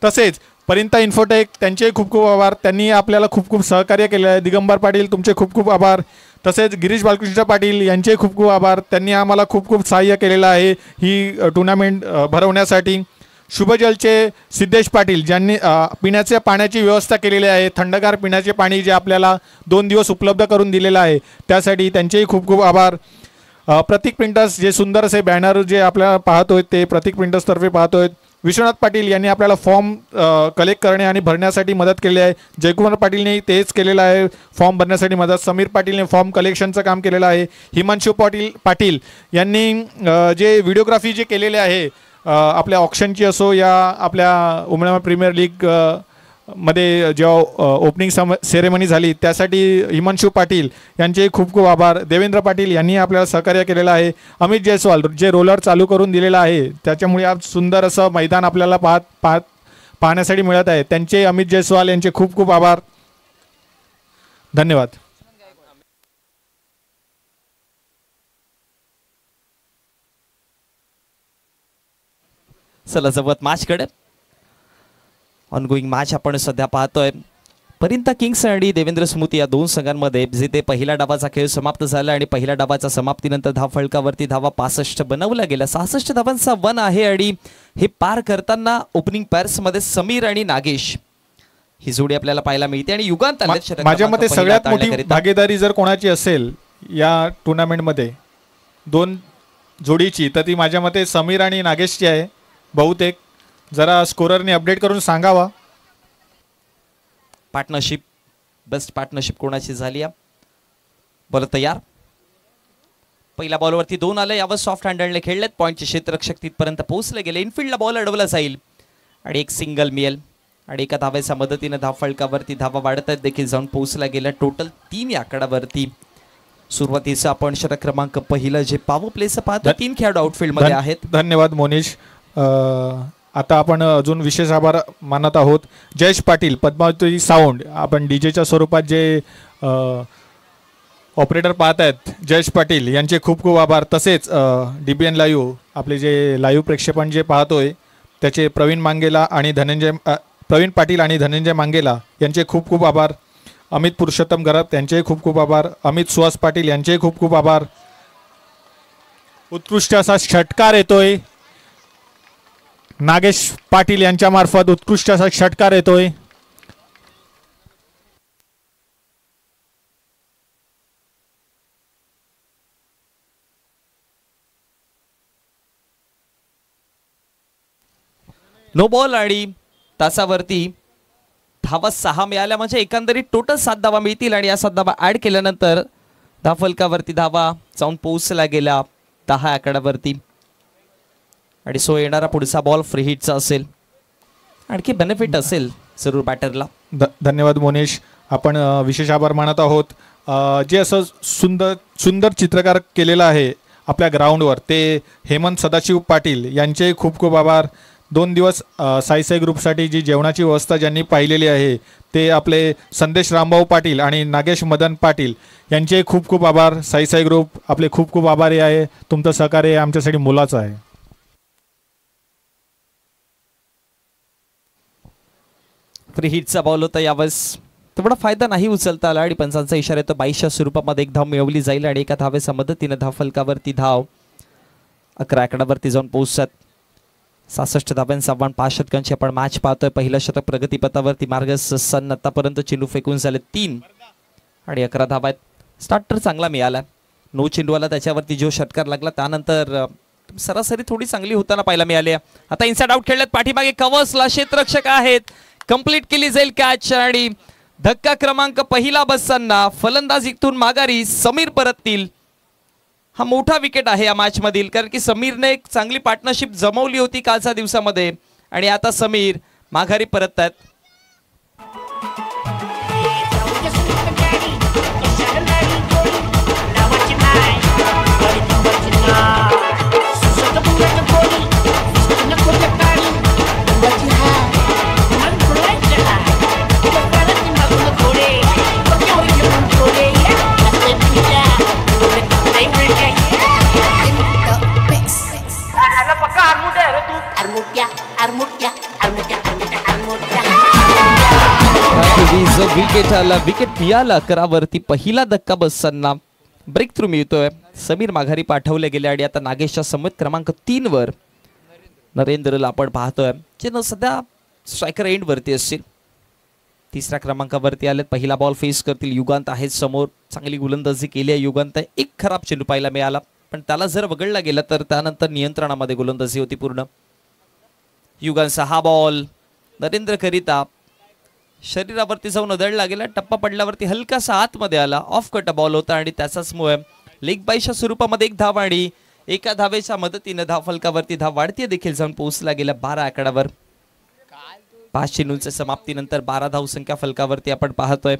तसेच परिंता इन्फोटेक त्यांचेही खूप खूप आभार. त्यांनी आपल्याला खूप खूप सहकार्य केले आहे. दिगंबर पाटील तुमचे खूप खूप आभार. तसेच गिरीश बालकृष्ण पाटील यांचे खूप खूप आभार. त्यांनी आम्हाला खूप खूप सहाय्य केलेलं आहे ही टुर्नामेंट भरवण्यासाठी. शुभजलचे सिद्धेश पाटील ज्यांनी पिण्याच्या पाण्याची व्यवस्था केलेली आहे. थंडगार पिण्याचे पाणी जे आपल्याला 2 दिवस उपलब्ध करून दिलेलं आहे त्यासाठी त्यांचेही खूप खूप आभार. प्रतीक प्रिंटर्स जे सुंदर असे बॅनर जे आपल्याला पाहतोय ते प्रतीक प्रिंटर्सतर्फे पाहतोय. विश्वनाथ पाटील यांनी आपल्याला फॉर्म कलेक्ट करणे आणि भरण्यासाठी मदत केली आहे. जयकुमार पाटीलने तेच केलेलं आहे फॉर्म भरण्यासाठी मदत. समीर पाटीलने फॉर्म कलेक्शनचं काम केलेलं आहे. हिमांशू पाटील यांनी जे व्हिडिओग्राफी जे केलेले आहे आपल्या ऑक्शनची असो या आपल्या उमरगा प्रीमियर लीग मध्ये जेव्हा ओपनिंग सेरेमनी झाली त्यासाठी हिमांशू पाटील यांचे खूप खूप आभार. देवेंद्र पाटील यांनी आपल्याला सहकार्य केलेलं आहे. अमित जयस्वाल जे रोलर चालू करून दिलेलं आहे त्याच्यामुळे आज सुंदर असं मैदान आपल्याला पाहण्यासाठी मिळत आहे. त्यांचे अमित जयस्वाल यांचे खूप खूप आभार. धन्यवाद. चला जवळ मॅचकडे. ऑनगोईंग मॅच आपण सध्या पाहतोय. परिंता किंग्स आणि देवेंद्र स्मृती या 2 संघांमध्ये जिथे पहिल्या डावाचा खेळ समाप्त झाला आणि पहिल्या डावाच्या समाप्तीनंतर धावफलकावरती धावा 65 बनवल्या गेल्या. 66 धावांचा वन आहे आणि हे पार करताना ओपनिंग पेअर्समध्ये समीर आणि नागेश ही जोडी आपल्याला पाहायला मिळते. आणि युगांत माझ्या मते सगळ्यात मोठी भागीदारी जर कोणाची असेल या टुर्नामेंटमध्ये 2 जोडीची तर ती माझ्या मते समीर आणि नागेशची आहे. बहुतेक जरा स्कोररने अपडेट करून सांगावा. पार्टनरशिप बेस्ट पार्टनरशिप कोणाची झाली आहे. बॉल तयार. पहिल्या बॉलवरती 2 आले. यावर सॉफ्ट हँडलने खेळलेत. पॉईंटचे क्षेत्ररक्षक तिथपर्यंत पोहोचले गेले. इनफिल्डला बॉल अडवला जाईल आणि एक सिंगल मिळेल आणि एका धावेच्या मदतीने धावफलकावरती धावा वाढत आहेत देखील जाऊन पोहोचला गेला. टोटल 3 या आकड्यावरती. सुरुवातीचा आपण षटक क्रमांक पहिलं जे पॉवर प्लेचं पाहतो 3 खेळाडू आउटफील्ड मध्ये आहेत. धन्यवाद मोनिश. आता आपण अजून विशेष आभार मानत आहोत जयेश पाटील पद्मावती साऊंड. आपण डीजेच्या स्वरूपात जे ऑपरेटर पाहत आहेत जयेश पाटील यांचे खूप खूप आभार. तसेच DBN लाईव्ह आपले जे लाईव्ह प्रेक्षेपण जे पाहतोय त्याचे प्रवीण पाटील आणि धनंजय मांगेला यांचे खूप खूप आभार. अमित पुरुषोत्तम गरब यांचे खूप खूप आभार. अमित सुहास पाटील यांचे खूप खूप आभार. उत्कृष्ट असा षटकार येतोय नागेश पाटील यांच्या मार्फत. उत्कृष्ट असा षटकार येतोय. नो बॉल आणि तासावरती धावा 6 मिळाल्या म्हणजे एकंदरीत टोटल 7 धावा मिळतील आणि या 7 धावा ऍड केल्यानंतर धावफलकावरती धावा जाऊन पोहोचला गेला 10 आकड्यावरती. आणि सो येणारा पुढचा बॉल फ्री हिटचा असेल. आणखी बेनिफिट असेल जरूर बॅटरला. धन्यवाद मोनिश. आपण विशेष आभार मानत आहोत जे असं सुंदर चित्रकार केलेलं आहे आपल्या ग्राउंडवर ते हेमंत सदाशिव पाटील यांचे खूप खूप आभार. 2 दिवस साई ग्रुपसाठी जी जेवणाची व्यवस्था ज्यांनी पाहिलेली आहे ते आपले संदेश रामभाऊ पाटील आणि नागेश मदन पाटील यांचे खूप खूप आभार. साई ग्रुप आपले खूप खूप आभारी आहे. तुमचं सहकार्य आमच्यासाठी मोलाचं आहे. फ्री हिटचा बॉल होता यावेळेस तेवढा फायदा नाही उचलता आला आणि पंचांचा इशारा येतो 22च्या स्वरूपामध्ये 1 धाव मिळवली जाईल आणि एका धावेच्या मदतीने धावफलकावरती धाव 11 आकड्यावरती जाऊन पोहोचतात. 66 धाव्यांचा 5 षटकांची आपण मॅच पाहतोय. पहिलं शतक प्रगतीपथावरती मार्गसन आतापर्यंत चेंडू फेकून झाले 3 आणि 11 धावा आहेत. स्टार्टर चांगला मिळाला. 9 चेंडूवाला त्याच्यावरती जो षटकार लागला त्यानंतर सरासरी थोडी चांगली होताना पाहायला मिळाली. आता इनसाइड आउट खेळलेत. पाठीमागे कवसला क्षेत्ररक्षक आहेत. कंप्लीट केली जाईल कॅच आणि धक्का क्रमांक पहिला बसताना फलंदाजीतून माघारी समीर परततील. हा मोठा विकेट आहे या मॅच मधील कारण की समीरने एक चांगली पार्टनरशिप जमवली होती कालच्या दिवसामध्ये आणि आता समीर माघारी परततात. विकेट आला, विकेट मिळाला 11 वरती. पहिला धक्का बसताना ब्रेक थ्रू मिळतोय. समीर माघारी पाठवले गेले आणि आता नागेशच्या समेत क्रमांक 3 वर नरेंद्रला आपण पाहतोय जे सध्या स्ट्रायकर एंड वरती असतील. तिसऱ्या क्रमांकावरती आले. पहिला बॉल फेस करतील. युगांत आहेत समोर. चांगली गोलंदाजी केली आहे युगांत. एक खराब चेंडू पाहायला मिळाला पण त्याला जर वगळला गेला तर त्यानंतर नियंत्रणामध्ये गोलंदाजी होती पूर्ण. युगांचा हा बॉल नरेंद्र करिता शरीरावरती जाऊन उधळला गेला. टप्पा पडल्यावरती हलकासा आतमध्ये आला. ऑफ कट बॉल होता आणि त्याचाच मुळे लेग बायच्या स्वरूपामध्ये एक धाव आणि एका धावेच्या मदतीने धाव फलकावरती धाव वाढती देखील जाऊन पोहोचला गेला 12 आकड्यावर. 5 चेंडूंच्या समाप्तीनंतर 12 धावसंख्या फलकावरती आपण पाहतोय.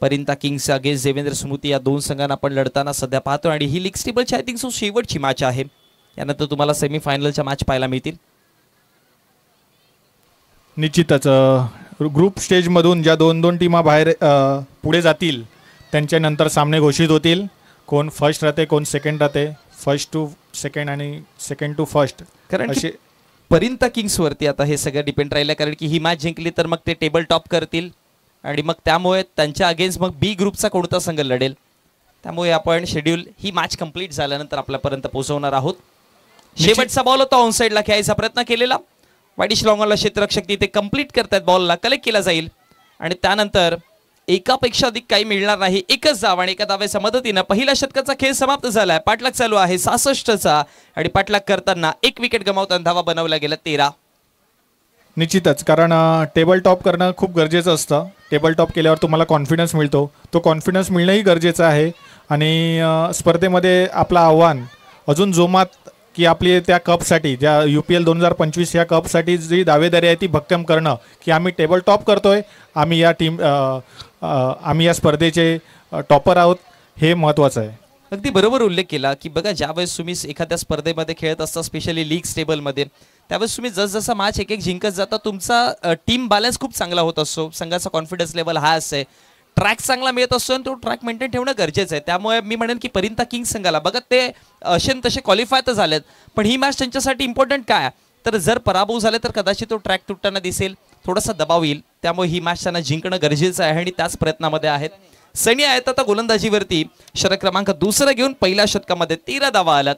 परिंता किंग्स अगेन्स्ट देवेंद्र स्मृती या दोन संघांना आपण लढताना सध्या पाहतोय आणि ही लीग स्टेबलची आय थिंक सो शेवटची मॅच आहे. यानंतर तुम्हाला सेमीफायनलच्या मॅच पाहायला मिळतील. निश्चितच ग्रुप स्टेजमधून ज्या 2-2 टीमा बाहेर पुढे जातील त्यांच्यानंतर सामने घोषित होतील. कोण फर्स्ट राहते कोण सेकंड राहते. फर्स्ट टू सेकंड आणि सेकंड टू फर्स्ट. कारण परिंता किंग्स वरती आता हे सगळं डिपेंड राहिलं कारण की ही मॅच जिंकली तर मग ते टेबल टॉप करतील आणि मग त्यामुळे त्यांच्या अगेन्स्ट मग बी ग्रुपचा कोणता संघ लढेल. त्यामुळे आपण शेड्यूल ही मॅच कंप्लीट झाल्यानंतर आपल्यापर्यंत पोहोचवणार आहोत. शेवटचा बॉल होता ऑन साईडला खेळायचा प्रयत्न केलेला. वाईडिश लॉंगॉनला क्षेत्ररक्षक तिथे कंप्लीट करतात. बॉलला कलेक्ट केला जाईल आणि त्यानंतर एकापेक्षा अधिक काही मिळणार नाही. एकच धाव आणि एका धावेच्या मदतीनं पहिल्या षटकाचा खेळ समाप्त झालाय. पाठलाग चालू आहे 66चा आणि पाठलाग करताना एक विकेट गमावताना धावा बनवल्या गेल्या 13. निश्चितच कारण टेबल टॉप करणं खूप गरजेचं असतं. टेबल टॉप केल्यावर तुम्हाला कॉन्फिडन्स मिळतो. तो कॉन्फिडन्स मिळणंही गरजेचं आहे आणि स्पर्धेमध्ये आपलं आव्हान अजून जोमात की आपली त्या कपसाठी ज्या UPL 2025 या कपसाठी जी दावेदारी आहे ती भक्कम करणं की आम्ही टेबल टॉप करतोय. आम्ही या स्पर्धेचे टॉपर आहोत हे महत्त्वाचं आहे. अगदी बरोबर उल्लेख केला की बघा ज्यावेळेस तुम्ही एखाद्या स्पर्धेमध्ये खेळत असता स्पेशली लीग स्टेबलमध्ये त्यावेळेस तुम्ही जसजसा मॅच एक जिंकत जाता तुमचा टीम बॅलन्स खूप चांगला होत असतो. संघाचा कॉन्फिडन्स लेवल हा असते. ट्रॅक चांगला मिळत असतो आणि तो ट्रॅक मेंटेन ठेवणं गरजेचं आहे. त्यामुळे मी म्हणेन की परिंता किंग्स संघाला बघा ते असे तसे क्वालिफाय तर झालेत पण ही मॅच त्यांच्यासाठी इम्पॉर्टंट काय तर जर पराभव झाले तर कदाचित तो ट्रॅक तुटताना दिसेल. थोडासा दबाव येईल. त्यामुळे ही मॅच त्यांना जिंकणं गरजेचं आहे आणि त्याच प्रयत्नामध्ये आहेत. सनी आहेत आता गोलंदाजीवरती. षटक क्रमांक 2 घेऊन पहिल्या षटकामध्ये 13 धावा आल्यात.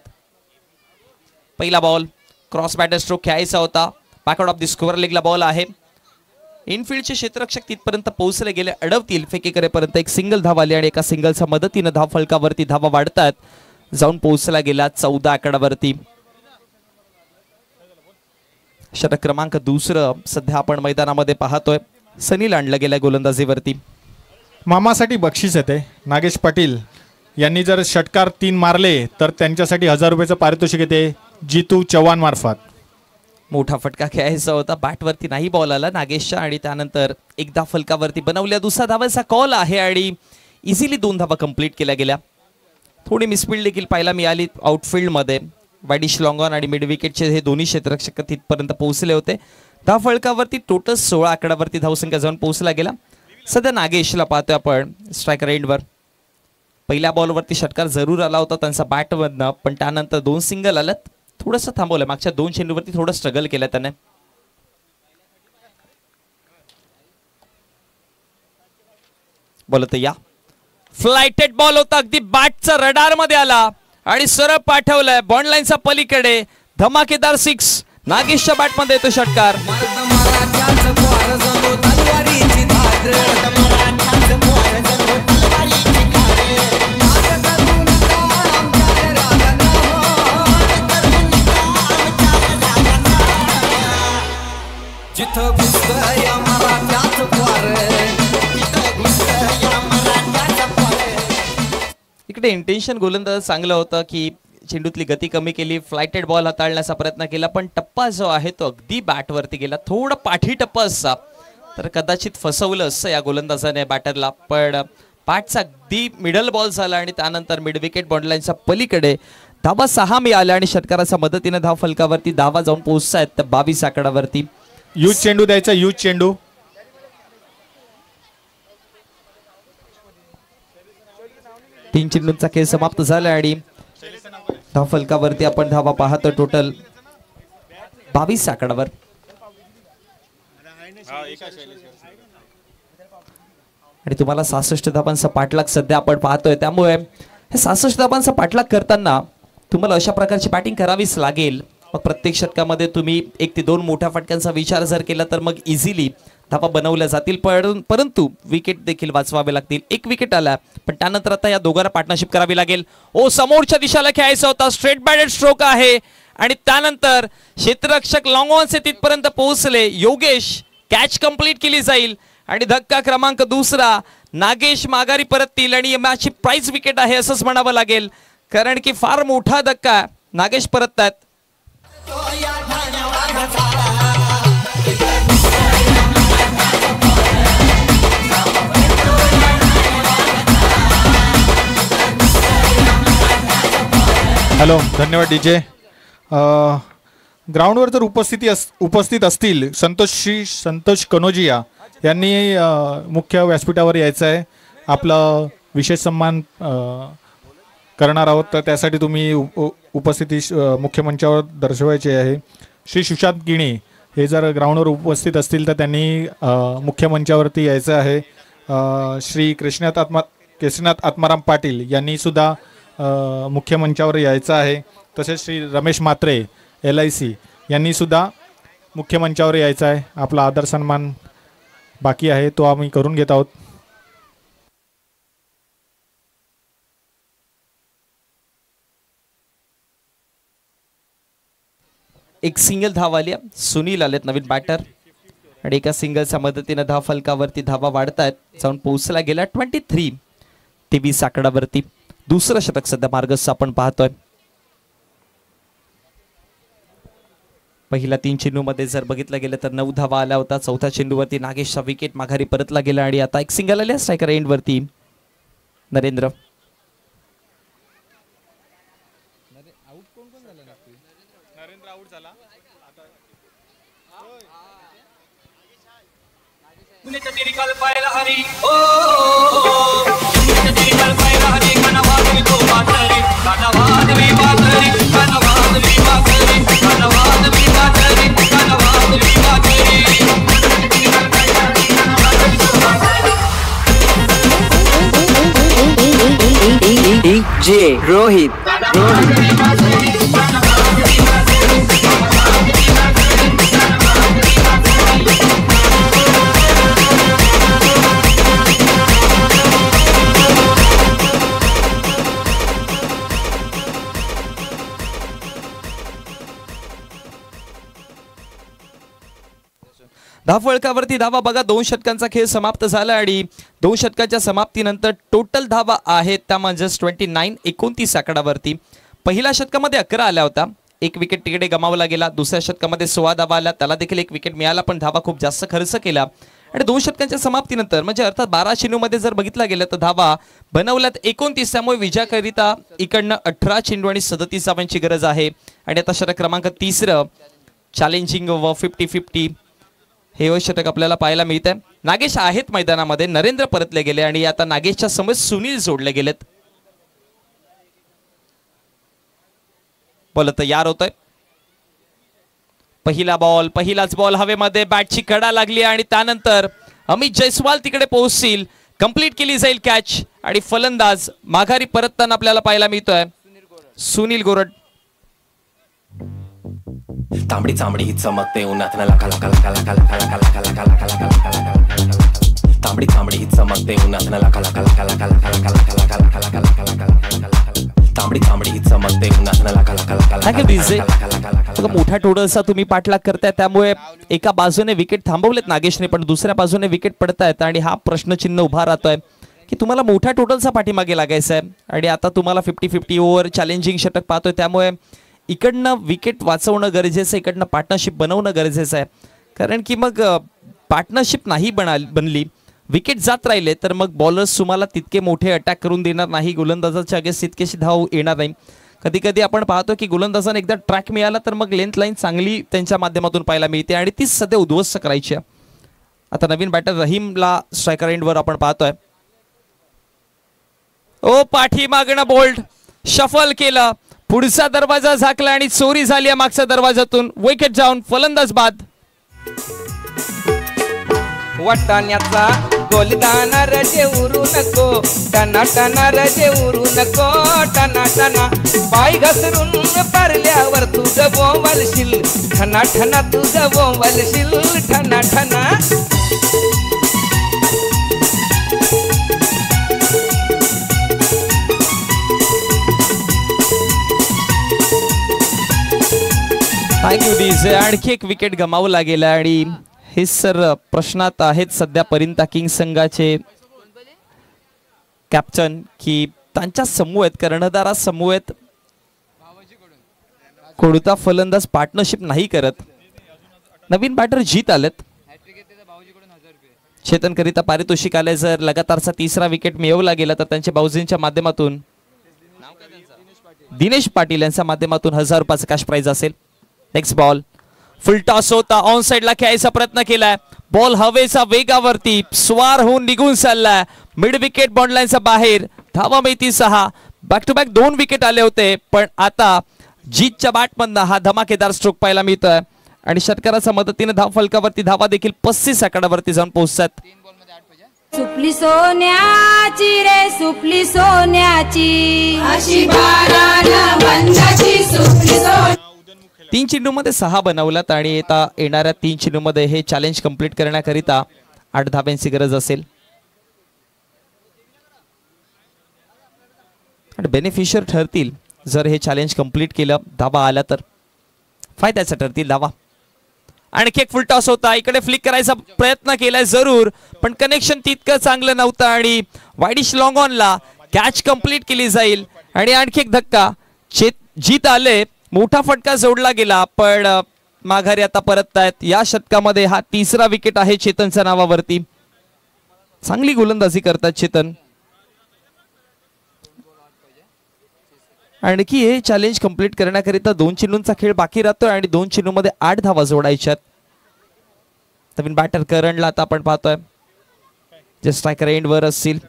पहिला बॉल क्रॉस बॅटर स्ट्रोक खेळायचा होता. बॅकआउट ऑफ द स्कोअर लेगला बॉल आहे. इनफिल्डचे क्षेत्ररक्षक तिथपर्यंत पोहोचले गेले. अडवतील फेकीकरेपर्यंत एक सिंगल धाव आली आणि एका सिंगलच्या मदतीनं धाव फलकावरती धावा वाढतात. जाऊन पोहोचला गेला 14 आकड्यावरती. षटक क्रमांक 2 सध्या आपण मैदानामध्ये पाहतोय. सनील आणलं गेलाय गोलंदाजीवरती. मामासाठी बक्षीस येते. नागेश पाटील यांनी जर षटकार 3 मारले तर त्यांच्यासाठी 1000 रुपयाचं पारितोषिक येते जितू चव्हाण मार्फत. मोठा फटका खेळायचा होता. बॅटवरती नाही बॉल आला नागेशच्या आणि त्यानंतर एकदा फलकावरती बनवल्या. दुसरा धावाचा कॉल आहे आणि इझिली 2 धावा कंप्लीट केल्या गेल्या. थोडी मिसफिल्ड देखील पाहायला मिळाली आउटफिल्डमध्ये. वाईडिश लॉंगॉन आणि मिड विकेटचे हे दोन्ही क्षेत्ररक्षक तिथपर्यंत पोहोचले होते. धाव फलकावरती टोटल 16 आकड्यावरती धावसंख्या जाऊन पोहोचला गेला. सध्या नागेशला पाहतोय आपण स्ट्रायकर एंडवर. पहिल्या बॉलवरती षटकार जरूर आला होता त्यांचा बॅटमधनं पण त्यानंतर 2 सिंगल आल्यात. थोडंसं थांबवलं. मागच्या 2 चेंडूवरती थोडं स्ट्रगल केलं त्याने. बोलत या फ्लायटेड बॉल होता. अगदी बॅटचा रडार मध्ये आला आणि सरळ पाठवलंय बॉन्ड लाईनच्या पलीकडे. धमाकेदार 6 नागेशच्या बॅट मध्ये येतो षटकार. इकडे इंटेन्शन गोलंदाज चांगलं होतं की चेंडूतली गती कमी केली. फ्लायटेड बॉल हाताळण्याचा प्रयत्न केला पण टप्पा जो आहे तो अगदी बॅटवरती गेला. थोडा पाठी टप्पा असता तर कदाचित फसवलं असं या गोलंदाजाने बॅटरला. पण बॅटचा अगदी मिडल बॉल झाला आणि त्यानंतर मिड विकेट बॉन्ड लाईनच्या पलीकडे धावा 6 मिळाल्या आणि षटकाराच्या मदतीने धाव फलकावरती धावा जाऊन पोहोचतायत 22 आकड्यावरती. यूज चेंडू द्यायचा. यूज चेंडू. तीन चेंडूंचा खेळ समाप्त झाला आणि धाव फलकावरती आपण धावा पाहतो टोटल 22 आकडावर. आणि तुम्हाला 66 धावांचा पाठलाग सध्या आपण पाहतोय, त्यामुळे हे 66 धावांचा पाठलाग करताना तुम्हाला अशा प्रकारची बॅटिंग करावीच लागेल. मग प्रत्येक षटकामध्ये तुम्ही 1 ते 2 मोठ्या फटक्यांचा विचार जर केला तर मग इझिली धावा बनवल्या जातील, परंतु विकेट देखील वाचवावे लागतील. 1 विकेट आला, पण त्यानंतर आता या दोघांना पार्टनरशिप करावी लागेल. ओ समोरच्या दिशेला खेळायचा होता, स्ट्रेट बॅटेड स्ट्रोक आहे आणि त्यानंतर क्षेत्ररक्षक लॉंग ऑन से तिथपर्यंत पोहोचले. योगेश कॅच कंप्लीट केली जाईल आणि धक्का क्रमांक 2 नागेश माघारी परततील आणि मॅचची प्राइज विकेट आहे असंच म्हणावं लागेल, कारण की फार मोठा धक्का नागेश परततात. हॅलो, धन्यवाद डीजे. ग्राउंडवर जर उपस्थित असतील संतोष कनोजिया यांनी मुख्य व्यासपीठावर यायचं आहे. आपलं विशेष सन्मान करणार आहोत, तर त्यासाठी तुम्ही उपस्थिती मुख्य मंचावर दर्शवायची आहे. श्री सुशांत गिणी हे जर ग्राउंडवर उपस्थित असतील तर त्यांनी मुख्य मंचावरती यायचं आहे. श्री केशनाथ आत्माराम पाटील यांनी सुद्धा मुख्य मंचावर यायचं आहे. तसेच श्री रमेश म्हात्रे LIC यांनी सुद्धा मुख्य मंचावर यायचं आहे. आपला आदर सन्मान बाकी आहे, तो आम्ही करून घेत आहोत. एक सिंगल धाव आली, सुनील आलेत नवीन बॅटर आणि एका सिंगलच्या मदतीने धाव फलकावरती धावा वाढतायत. जाऊन पोहोचला गेला 23 ते 20 आकडावरती. दुसरं शतक सध्या मार्गस्थ आपण पाहतोय. पहिल्या 3 चेंडूमध्ये जर बघितलं गेलं तर 9 धावा आल्या होता. चौथ्या चेंडूवरती नागेशचा विकेट माघारी परतला गेला आणि आता एक सिंगल आले स्ट्रायकर एंड वरती. Narendra DJ Rohit. धाव फलकावरती धावा बघा. 2 षटकांचा खेळ समाप्त झाला आणि 2 षटकाच्या समाप्तीनंतर टोटल धावा आहेत त्या म्हणजे 29 आकडावरती. पहिल्या षटकामध्ये 11 आल्या होता, 1 विकेट तिकडे गमावला गेला. दुसऱ्या षटकामध्ये 16 धावा आल्या, त्याला देखील 1 विकेट मिळाला, पण धावा खूप जास्त खर्च केला. आणि 2 षटकांच्या समाप्तीनंतर म्हणजे अर्थात 12 चेंडूमध्ये जर बघितलं गेलं तर धावा बनवल्यात 29. त्यामुळे विजयाकरिता इकडनं 18 चेंडू आणि 37 धावांची गरज आहे. आणि आता षटक क्रमांक 3 चॅलेंजिंग व 50-50 हे षटक आपल्याला पाहायला मिळतंय. नागेश आहेत मैदानामध्ये, नरेंद्र परतले गेले आणि आता नागेशच्या समोर सुनील जोडले गेलेत. बोलत तयार होतोय. पहिलाच बॉल हवेमध्ये, बॅटची कडा लागली आणि त्यानंतर अमित जयस्वाल तिकडे पोहोचतील. कंप्लीट केली जाईल कॅच आणि फलंदाज माघारी परतताना आपल्याला पाहायला मिळतोय सुनील गोरड. तांबडी चांबडी ही चमकते उन्हात लका लका लका लका लका लका लका लका लका लका लका. तांबडी चांबडी ही चमकते उन्हात लका लका लका लका लका लका लका लका लका लका लका लका लका. तांबडी चांबडी ही चमकते उन्हात लका लका लका लका. मोठ्या टोटलचा तुम्ही पाठलाग करताय, त्यामुळे एका बाजूने विकेट थांबवलेत नागेशने, पण दुसऱ्या बाजूने विकेट पडतायत आणि हा प्रश्नचिन्ह उभा राहतोय की तुम्हाला मोठ्या टोटलचा पाठीमागे लागायचा आहे. आणि आता तुम्हाला 50-50 ओव्हर चॅलेंजिंग षटक पाहतोय, त्यामुळे इकडनं विकेट वाचवणं गरजेचं आहे, इकडनं पार्टनरशिप बनवणं गरजेचं आहे. कारण की मग पार्टनरशिप नाही बनली, विकेट जात राहिले तर मग बॉलर्स तुम्हाला तितके मोठे अटॅक करून देणार नाही, गोलंदाजाच्या अगेन्स्ट तितकेशी धाव येणार नाही. कधी कधी आपण पाहतो की गोलंदाजाने एकदा ट्रॅक मिळाला तर मग लेंथ लाईन चांगली त्यांच्या माध्यमातून पाहायला मिळते आणि तीच सध्या उद्ध्वस्त करायची आहे. आता नवीन बॅटर रहीमला स्ट्रायकर एंडवर आपण पाहतोय. ओ पाठीमागणं बोल्ड शफल केलं, पुढचा दरवाजा झाकला आणि चोरी झाली आहे मागच्या दरवाजातून. विकेट जाऊन फलंदाज बाद. वाटाण्याचा गोलदाना रजे उरू नको, टना टना रजे उरू नको, टना टना पाय घसरून पारल्यावर तुझं बोंबलशील, ठना ठना तुझं बोंबलशील, ठना ठना. Thank you DJ. आणखी एक विकेट गमावला गेला आणि हे सर प्रश्नात आहेत सध्या परिंता किंग्स संघाचे कॅप्टन की त्यांच्या समूह आहेत, कर्णधारा समूह आहेत, कोडता फलंदाज पार्टनरशिप नाही करत. नवीन बॅटर जीत आलेत. चेतन करिता पारितोषिक आले. जर लगातारचा तिसरा विकेट मिळवला गेला तर त्यांच्या बाउजींच्या माध्यमातून दिनेश पाटील यांच्या माध्यमातून 1000 रुपयाचा कॅश प्राइज असेल. नेक्स्ट बॉल फुल टॉस होता. ऑन साइडला खेळायचा प्रयत्न केलाय. बॉल हवेचा वेगावरती स्वार होऊन निघून चाललाय. मिड विकेट बॉन्ड लाईनच्या बाहेर. धावा मिळती 6. बॅक टू बॅक 2 विकेट आले होते पण आता जीतच्या बॅटमधनं हा धमाकेदार स्ट्रोक पाहायला मिळतोय आणि षटकाराच्या मदतीने धाव फलकावरती धावा देखील 35 आकड्यावरती जाऊन पोहोचतात. सुपली सोन्याची रे सुपली सोन्याची, अशी बाराला बंदाची सुपली सोन्याची. 3 चेंडूमध्ये 6 बनवलात आणि येणाऱ्या 3 चेंडूमध्ये हे चॅलेंज कंप्लीट करण्याकरिता 8 धाब्यांची गरज असेल. आणि बेनिफिशियर ठरतील जर हे चॅलेंज कंप्लीट केलं, धाबा आला तर फायद्याचं ठरतील धावा. आणखी एक फुल टॉस होता. इकडे फ्लिक करायचा प्रयत्न केलाय जरूर पण कनेक्शन तितकं चांगलं नव्हतं आणि वाईडिश लॉंग ऑनला कॅच कंप्लीट केली जाईल. आणि आणखी एक धक्का. जीत आले. मोठा फटका जोडला गेला पण माघारी आता परततायत. या षटकामध्ये हा तिसरा विकेट आहे चेतनच्या नावावरती. चांगली गोलंदाजी करतात चेतन. आणखी हे चॅलेंज कंप्लीट करण्याकरिता 2 चेंडूंचा खेळ बाकी राहतोय आणि 2 चेंडूमध्ये 8 धावा जोडायच्यात. नवीन बॅटर करणला आता आपण पाहतोय जे स्ट्रायकर एंडवर असतील.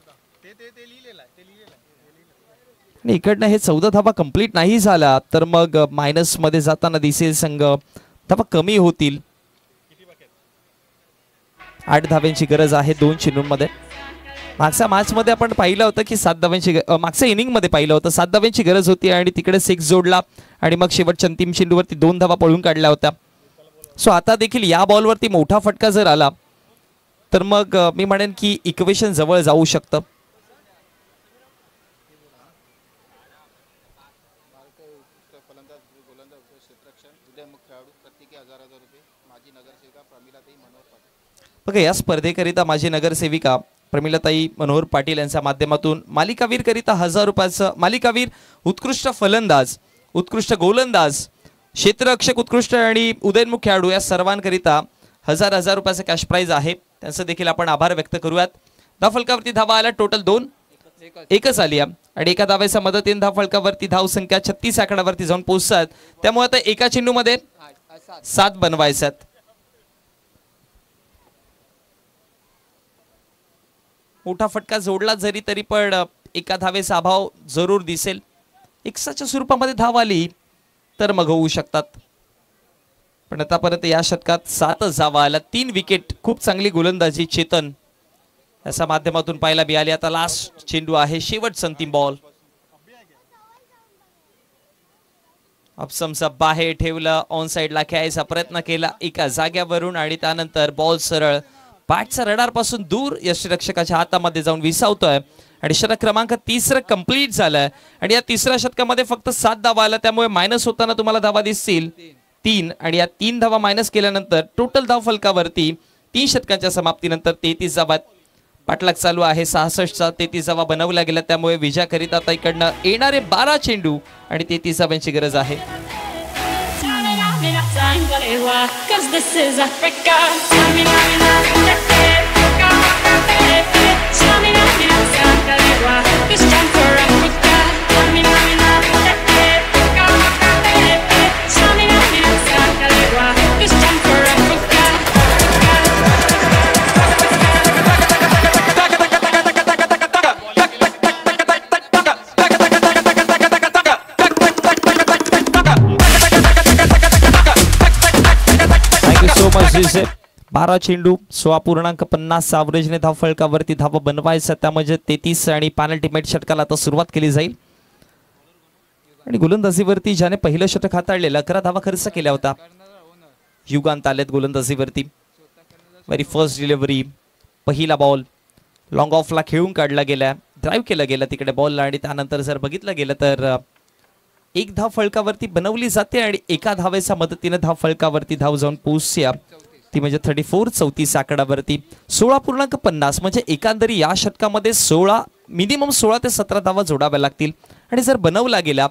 इकडनं हे 14 धावा कंप्लीट नाही झाला तर मग मायनस मध्ये जाताना दिसेल संघ. धावा कमी होतील. 8 धाव्यांची गरज आहे 2 चेंडूंमध्ये. मागच्या मॅच मध्ये आपण पाहिलं होतं की 7 धाव्यांची मागच्या इनिंग मध्ये पाहिलं होतं 7 धाव्यांची गरज होती आणि तिकडे 6 जोडला आणि मग शेवटच्या अंतिम चेंडूवरती 2 धावा पळून काढल्या होत्या. सो आता देखील या बॉलवरती मोठा फटका जर आला तर मग मी म्हणेन की इक्वेशन जवळ जाऊ शकतं. बघा या स्पर्धेकरिता माझी नगरसेविका प्रमिलाताई मनोहर पाटील यांच्या माध्यमातून मालिकावीर करिता 1000 रुपयाचं, मालिकावीर उत्कृष्ट फलंदाज, उत्कृष्ट गोलंदाज, क्षेत्ररक्षक उत्कृष्ट आणि उदयनमुख खेळाडू या सर्वांकरिता 1000 रुपयाचं कॅश प्राइज आहे. त्यांचं देखील आपण आभार व्यक्त करूयात. धाव फलकावरती धावा आल्या टोटल 2. एकच आली आणि एका धावेच्या मदतीने धाव फलकावरती धाव संख्या 36 आकड्यावरती जाऊन पोहोचतात. त्यामुळे आता एका चेंडूमध्ये 7 बनवायच्यात. मोठा फटका जोडला जरी तरी पण एका धावेचा अभाव जरूर दिसेल. एक्साच्या स्वरूपामध्ये धाव आली तर मग होऊ शकतात पण आतापर्यंत या षटकात 7च धावा आल्या. 3 विकेट. खूप चांगली गोलंदाजी चेतन याच्या माध्यमातून पाहायला मिळाली. आता लास्ट चेंडू आहे, शेवटचा अंतिम बॉल. अपसमचा बाहेर ठेवलं. ऑन साइडला खेळायचा प्रयत्न केला एका जाग्यावरून आणि त्यानंतर बॉल सरळ बॅटच्या रडार पासून दूर यष्टिरक्षकाच्या हातामध्ये जाऊन विसावतोय आणि षटक क्रमांक 3 कंप्लीट झालाय आणि या तिसऱ्या षटकामध्ये फक्त 7 धावा आल्या. त्यामुळे मायनस होताना तुम्हाला धावा दिसतील 3 आणि या 3 धावा मायनस केल्यानंतर टोटल धाव फलकावरती 3 षटकांच्या समाप्तीनंतर 33 धावा. पाठलाग चालू आहे 66चा. 33 धावा बनवल्या गेल्या त्यामुळे विजयाकरिता आता इकडनं येणारे 12 चेंडू आणि 33 धाव्यांची गरज आहे. Cause this is Africa. It's time for Africa. It's time for Africa. गरजेचे 12 चेंडू 16.50 ॲव्हरेजने धाव फलकावरती धावा बनवायचा, त्यामध्ये 33 आणि पेनल्टीमेट षटकाला आता सुरुवात केली जाईल. आणि गोलंदाजीवरती ज्याने पहिलं षटक हाताळलेलं 11 धावा खर्च केल्या होता. युगांत आलेत गोलंदाजीवरती. व्हेरी फर्स्ट डिलिव्हरी, पहिला बॉल लॉंग ऑफला खेळून काढला गेला, ड्राईव्ह केला गेला तिकडे बॉलला. आणि त्यानंतर जर बघितलं गेलं तर एक धाव फलकावरती बनवली जाते आणि एका धावेच्या मदतीने धाव फलकावरती धाव जाऊन पोहोचल्या, ती म्हणजे 34-34 आकडावरती 16.50. म्हणजे एकंदरी या षटकामध्ये मिनिमम 16 ते 17 धावा जोडाव्या लागतील. आणि जर बनवला गेला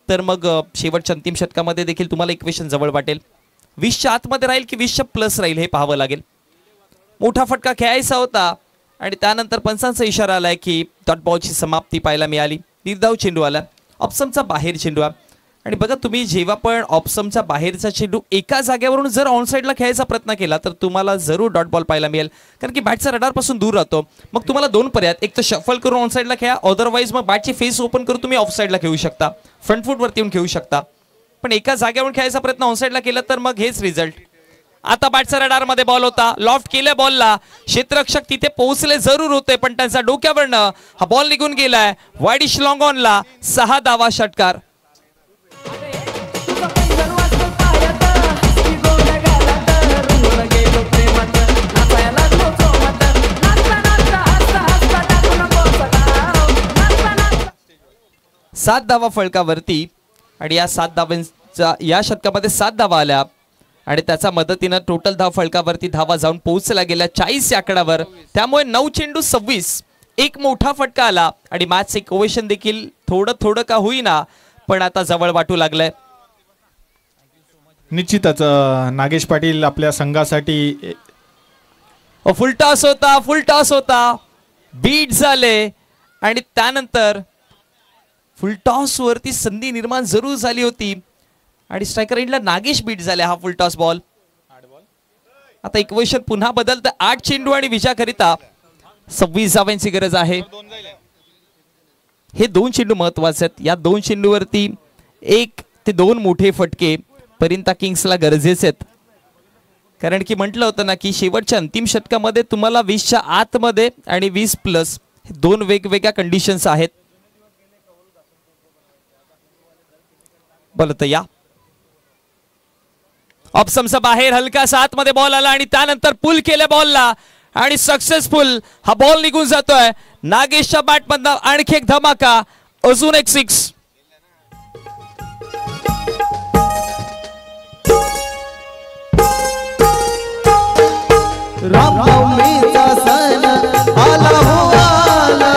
तर मग शेवटच्या अंतिम षटकामध्ये देखील तुम्हाला इक्वेशन जवळ वाटेल. 20च्या आतमध्ये राहील की 20च्या प्लस राहील हे पाहावं लागेल. मोठा फटका खेळायचा होता आणि त्यानंतर पंचांचा इशारा आलाय की डॉट बॉलची समाप्ती पाहायला मिळाली. निर्धाव चेंडू आला, ऑप्शनचा बाहेर चेंडू. आणि बघा तुम्ही जेव्हा पण ऑप्शनचा बाहेरचा चेंडू एका जागेवरून जर ऑनसाईडला खेळायचा प्रयत्न केला तर तुम्हाला जरूर डॉट बॉल पाहायला मिळेल, कारण की बॅटचा रडारपासून दूर राहतो. मग तुम्हाला दोन पर्याय, एक तर शफल करून ऑनसाईडला खेळा, अदरवाईज मग बॅटची फेस ओपन करून तुम्ही ऑफसाईडला खेळू शकता, फ्रंट फूटवरती येऊन खेळू शकता. पण एका जागेवरून खेळायचा प्रयत्न ऑनसाईडला केला तर मग हेच रिझल्ट. आता बॅटचा रडार मध्ये बॉल होता, लॉफ्ट केल्या बॉलला, क्षेत्ररक्षक तिथे पोहोचले जरूर होते पण त्यांचा डोक्यावरनं हा बॉल निघून गेलाय. वाईडिश लॉंग ऑनला 6 धावा षटकार. सात धावा फलकावरती आणि या 7 धावांचा या षटकामध्ये 7 धावा आल्या आणि त्याच्या मदतीनं टोटल धाव फलकावरती धावा जाऊन पोहोचला गेल्या 40 आकड्यावर. त्यामुळे 9 चेंडू 26, एक मोठा फटका आला आणि मॅच इक्वेशन देखील थोडं थोडं का होईना पण आता जवळ वाटू लागलंय. निश्चितच नागेश पाटील आपल्या संघासाठी फुल टॉस होता, बीट झाले आणि त्यानंतर फुल टॉस वरती संधी निर्माण जरूर झाली होती आणि स्ट्रायकर एंडला नागेश बीट झाले. हा फुल टॉस बॉल. आता इक्वेशन पुन्हा बदलतं. 8 चेंडू आणि विजयाकरिता 26 धावांची गरज आहे. हे 2 चेंडू महत्वाचे आहेत. या 2 चेंडूवरती 1 ते 2 मोठे फटके परिंता किंग्सला गरजेचे आहेत, कारण की म्हटलं होतं ना की शेवटच्या अंतिम षटकामध्ये तुम्हाला 20च्या आतमध्ये आणि 20 प्लस 2 वेगवेगळ्या कंडिशन्स आहेत. बोलत या ऑप्शनचा बाहेर हलकासा आतमध्ये बॉल आला आणि त्यानंतर पुल केल्या बॉलला आणि सक्सेसफुल हा बॉल निघून जातोय. नागेशच्या बॅट मधनं आणखी एक धमाका, अजून एक 6. रामनवमीचा सण आला हो आला,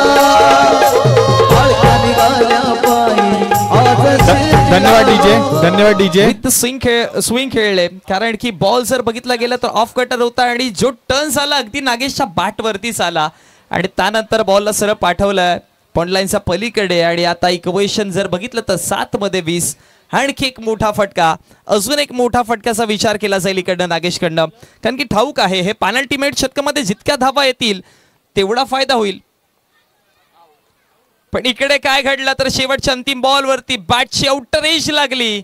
धन्यवाद डीजे, धन्यवाद डीजे. विथ स्विंग खेळले, कारण की बॉल जर बघितला गेला तर ऑफ कटर होता आणि जो टर्न झाला अगदी नागेशच्या बॅट वरतीच आला आणि त्यानंतर बॉलला सरळ पाठवलं पॉइंट लाईनच्या पलीकडे. आणि आता इक्वेशन जर बघितलं तर 7 मध्ये 20, आणखी एक मोठा फटका, अजून एक मोठा फटक्याचा विचार केला जाईल इकडनं नागेशकडनं, कारण की ठाऊक आहे हे पेनल्टीमेट षटकामध्ये जितक्या धावा येतील तेवढा फायदा होईल. पण इकडे काय घडलं तर शेवटच्या अंतिम बॉल वरती बॅटची आउटर एज लागली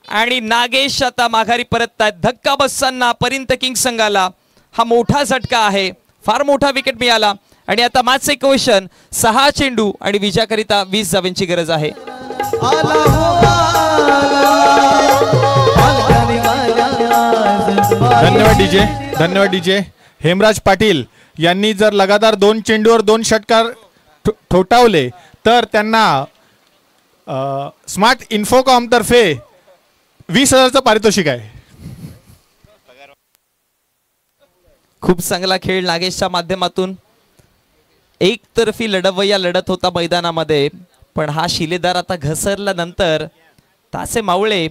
आणि नागेश आता माघारी परततायत. धक्का बसताना परिंत किंग संघाला हा मोठा झटका आहे, फार मोठा विकेट मिळाला आणि आता मॅच इक्वेशन 6 चेंडू आणि विजयाकरिता 20 धावांची गरज आहे. धन्यवाद डीजे, धन्यवाद डीजे. हेमराज पाटील यांनी जर लगातार 2 चेंडूवर 2 षटकार ठोठावले तर त्यांना स्मार्ट इन्फोकॉम तर्फे 20,000चं पारितोषिक आहे. खूप चांगला खेळ नागेशच्या माध्यमातून. एकतर्फी लढवय्या लढत होता मैदानामध्ये, पण हा शिलेदार आता घसरला नंतर तासे मावळे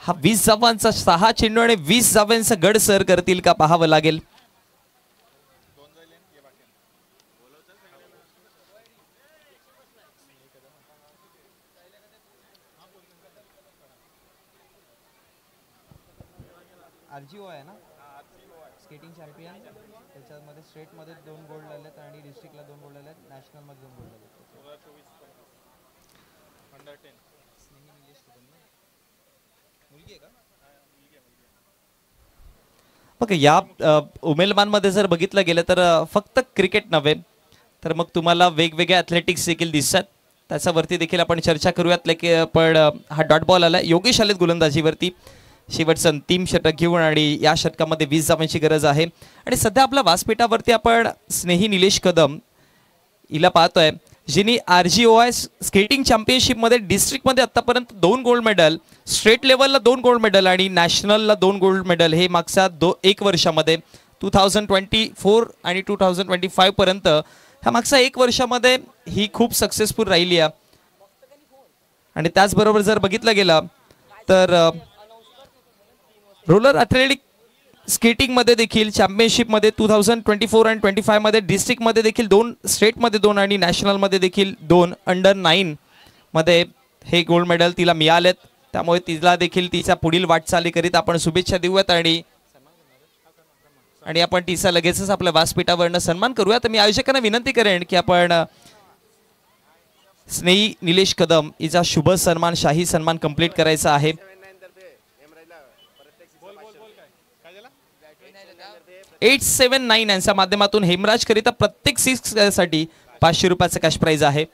हा 20 धावांचा 6 चेंडू आणि 20 धावांचा गड सर करतील का पाहावं लागेल. आरजीओ आहे ना, स्केटिंग चॅम्पियन, त्याच्यामध्ये स्टेटमध्ये 2 गोल्ड आलेत आणि डिस्ट्रिक्टला 2 गोल्ड आलेत, नॅशनलमध्ये 2 गोल्ड आलेत. बघा या उमेलमानमध्ये जर बघितलं गेलं तर फक्त क्रिकेट नव्हे तर मग तुम्हाला वेगवेगळ्या ॲथलेटिक्स देखील दिसतात. त्याच्यावरती देखील आपण चर्चा करूयात. पण हा डॉट बॉल आला. योगेश आलेत गोलंदाजीवरती. शेवटचं अंतिम षटक घेऊन आणि या षटकामध्ये 20 धावांची गरज आहे. आणि सध्या आपल्या व्यासपीठावरती आपण स्नेही निलेश कदम हिला पाहतोय, जिने RGOI स्केटिंग चॅम्पियनशिपमध्ये डिस्ट्रिक्टमध्ये आतापर्यंत 2 गोल्ड मेडल, स्टेट लेवलला 2 गोल्ड मेडल आणि नॅशनलला 2 गोल्ड मेडल हे मागच्या 1 वर्षामध्ये 2024 आणि 2025 पर्यंत ह्या मागच्या 1 वर्षामध्ये ही खूप सक्सेसफुल राहिली आहे. आणि त्याचबरोबर जर बघितलं गेलं तर रोलर ॲथलेटिक स्केटिंगमध्ये देखील चॅम्पियनशिपमध्ये 2024 आणि 25 मध्ये डिस्ट्रिक्टमध्ये देखील 2, स्टेटमध्ये 2 आणि नॅशनलमध्ये देखील 2, अंडर 9 मध्ये हे गोल्ड मेडल तिला मिळालेत. त्यामुळे तिला देखील तिच्या पुढील वाटचालीकरीत आपण शुभेच्छा देऊयात आणि आपण तिचा लगेचच आपल्या व्यासपीठावरनं सन्मान करूया. तर मी आयोजकांना विनंती करेन की आपण स्नेही निलेश कदम हिचा शुभ सन्मान, शाही सन्मान कंप्लीट करायचा आहे. 879 यांच्या माध्यमातून हेमराज करिता प्रत्येक 6 साठी 500 रुपयाचं कॅश प्राइज आहे.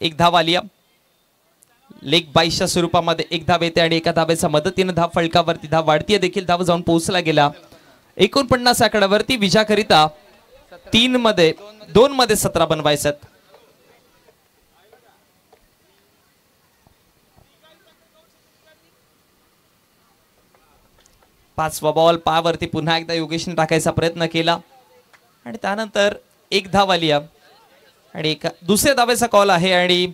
एक धाव आली. लेग 22च्या स्वरूपामध्ये 1 धाव येते आणि एका धावेच्या मदतीने धाव फलकावरती धाव वाढतीये. देखील धाव जाऊन पोहोचला गेला 49 आकड्यावरती. विजयाकरिता 2 मध्ये 17 बनवायच्यात. 5वा बॉल पायावरती पुन्हा एकदा योगेशने टाकायचा प्रयत्न केला आणि त्यानंतर 1 धाव आली आणि दुसऱ्या धावेचा कॉल आहे आणि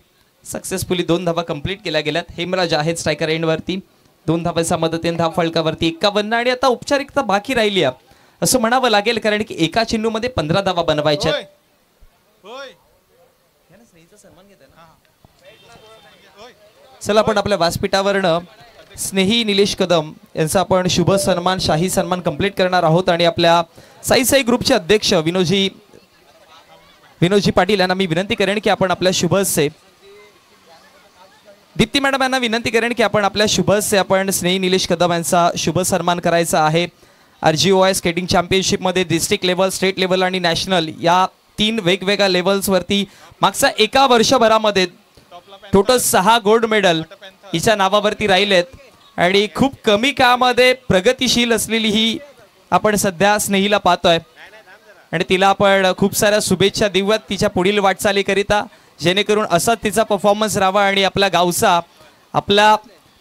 सक्सेसफुली 2 धावा कंप्लीट केल्या गेल्यात. हेमराज आहेत स्ट्रायकर एंडवरती. 2 धावांच्या मदतीने धाव फलकावरती 51 आणि आता औपचारिकता बाकी राहिली आहे असं म्हणावं लागेल, कारण की एका चेंडूमध्ये 15 धावा बनवायच्या. चला आपण आपल्या व्यासपीठावरनं स्नेही निलेश कदम यांचा आपण शुभ सन्मान, शाही सन्मान कंप्लीट करणार आहोत. आणि आपल्या साई ग्रुपचे अध्यक्ष विनोदजी पाटील यांना मी विनंती करेन की आपण आपल्या शुभ हस्ते, दीप्ती मॅडम यांना विनंती करेन की आपण आपल्या शुभ हस्ते आपण स्नेही निलेश कदम यांचा शुभ सन्मान करायचा आहे. RGOI स्केटिंग चॅम्पियनशिपमध्ये डिस्ट्रिक्ट लेवल, स्टेट लेवल आणि नॅशनल या 3 वेगवेगळ्या लेवल्सवरती मागच्या 1 वर्षभरामध्ये टोटल 6 गोल्ड मेडल हिच्या नावावरती राहिलेत. आणि खूप कमी काळामध्ये प्रगतिशील असलेली ही आपण सध्या स्नेहीला पाहतोय आणि तिला आपण खूप साऱ्या शुभेच्छा देऊयात तिच्या पुढील वाटचालीकरिता, जेणेकरून असाच तिचा परफॉर्मन्स राहावा आणि आपल्या गावचा, आपल्या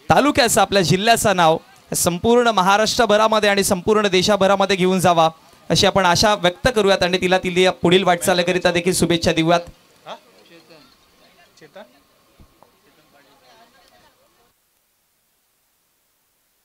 तालुक्याचा, आपल्या जिल्ह्याचं नाव संपूर्ण महाराष्ट्रभरामध्ये आणि संपूर्ण देशाभरामध्ये घेऊन जावा अशी आपण आशा व्यक्त करूयात आणि तिला पुढील वाटचालीकरिता देखील शुभेच्छा देऊयात.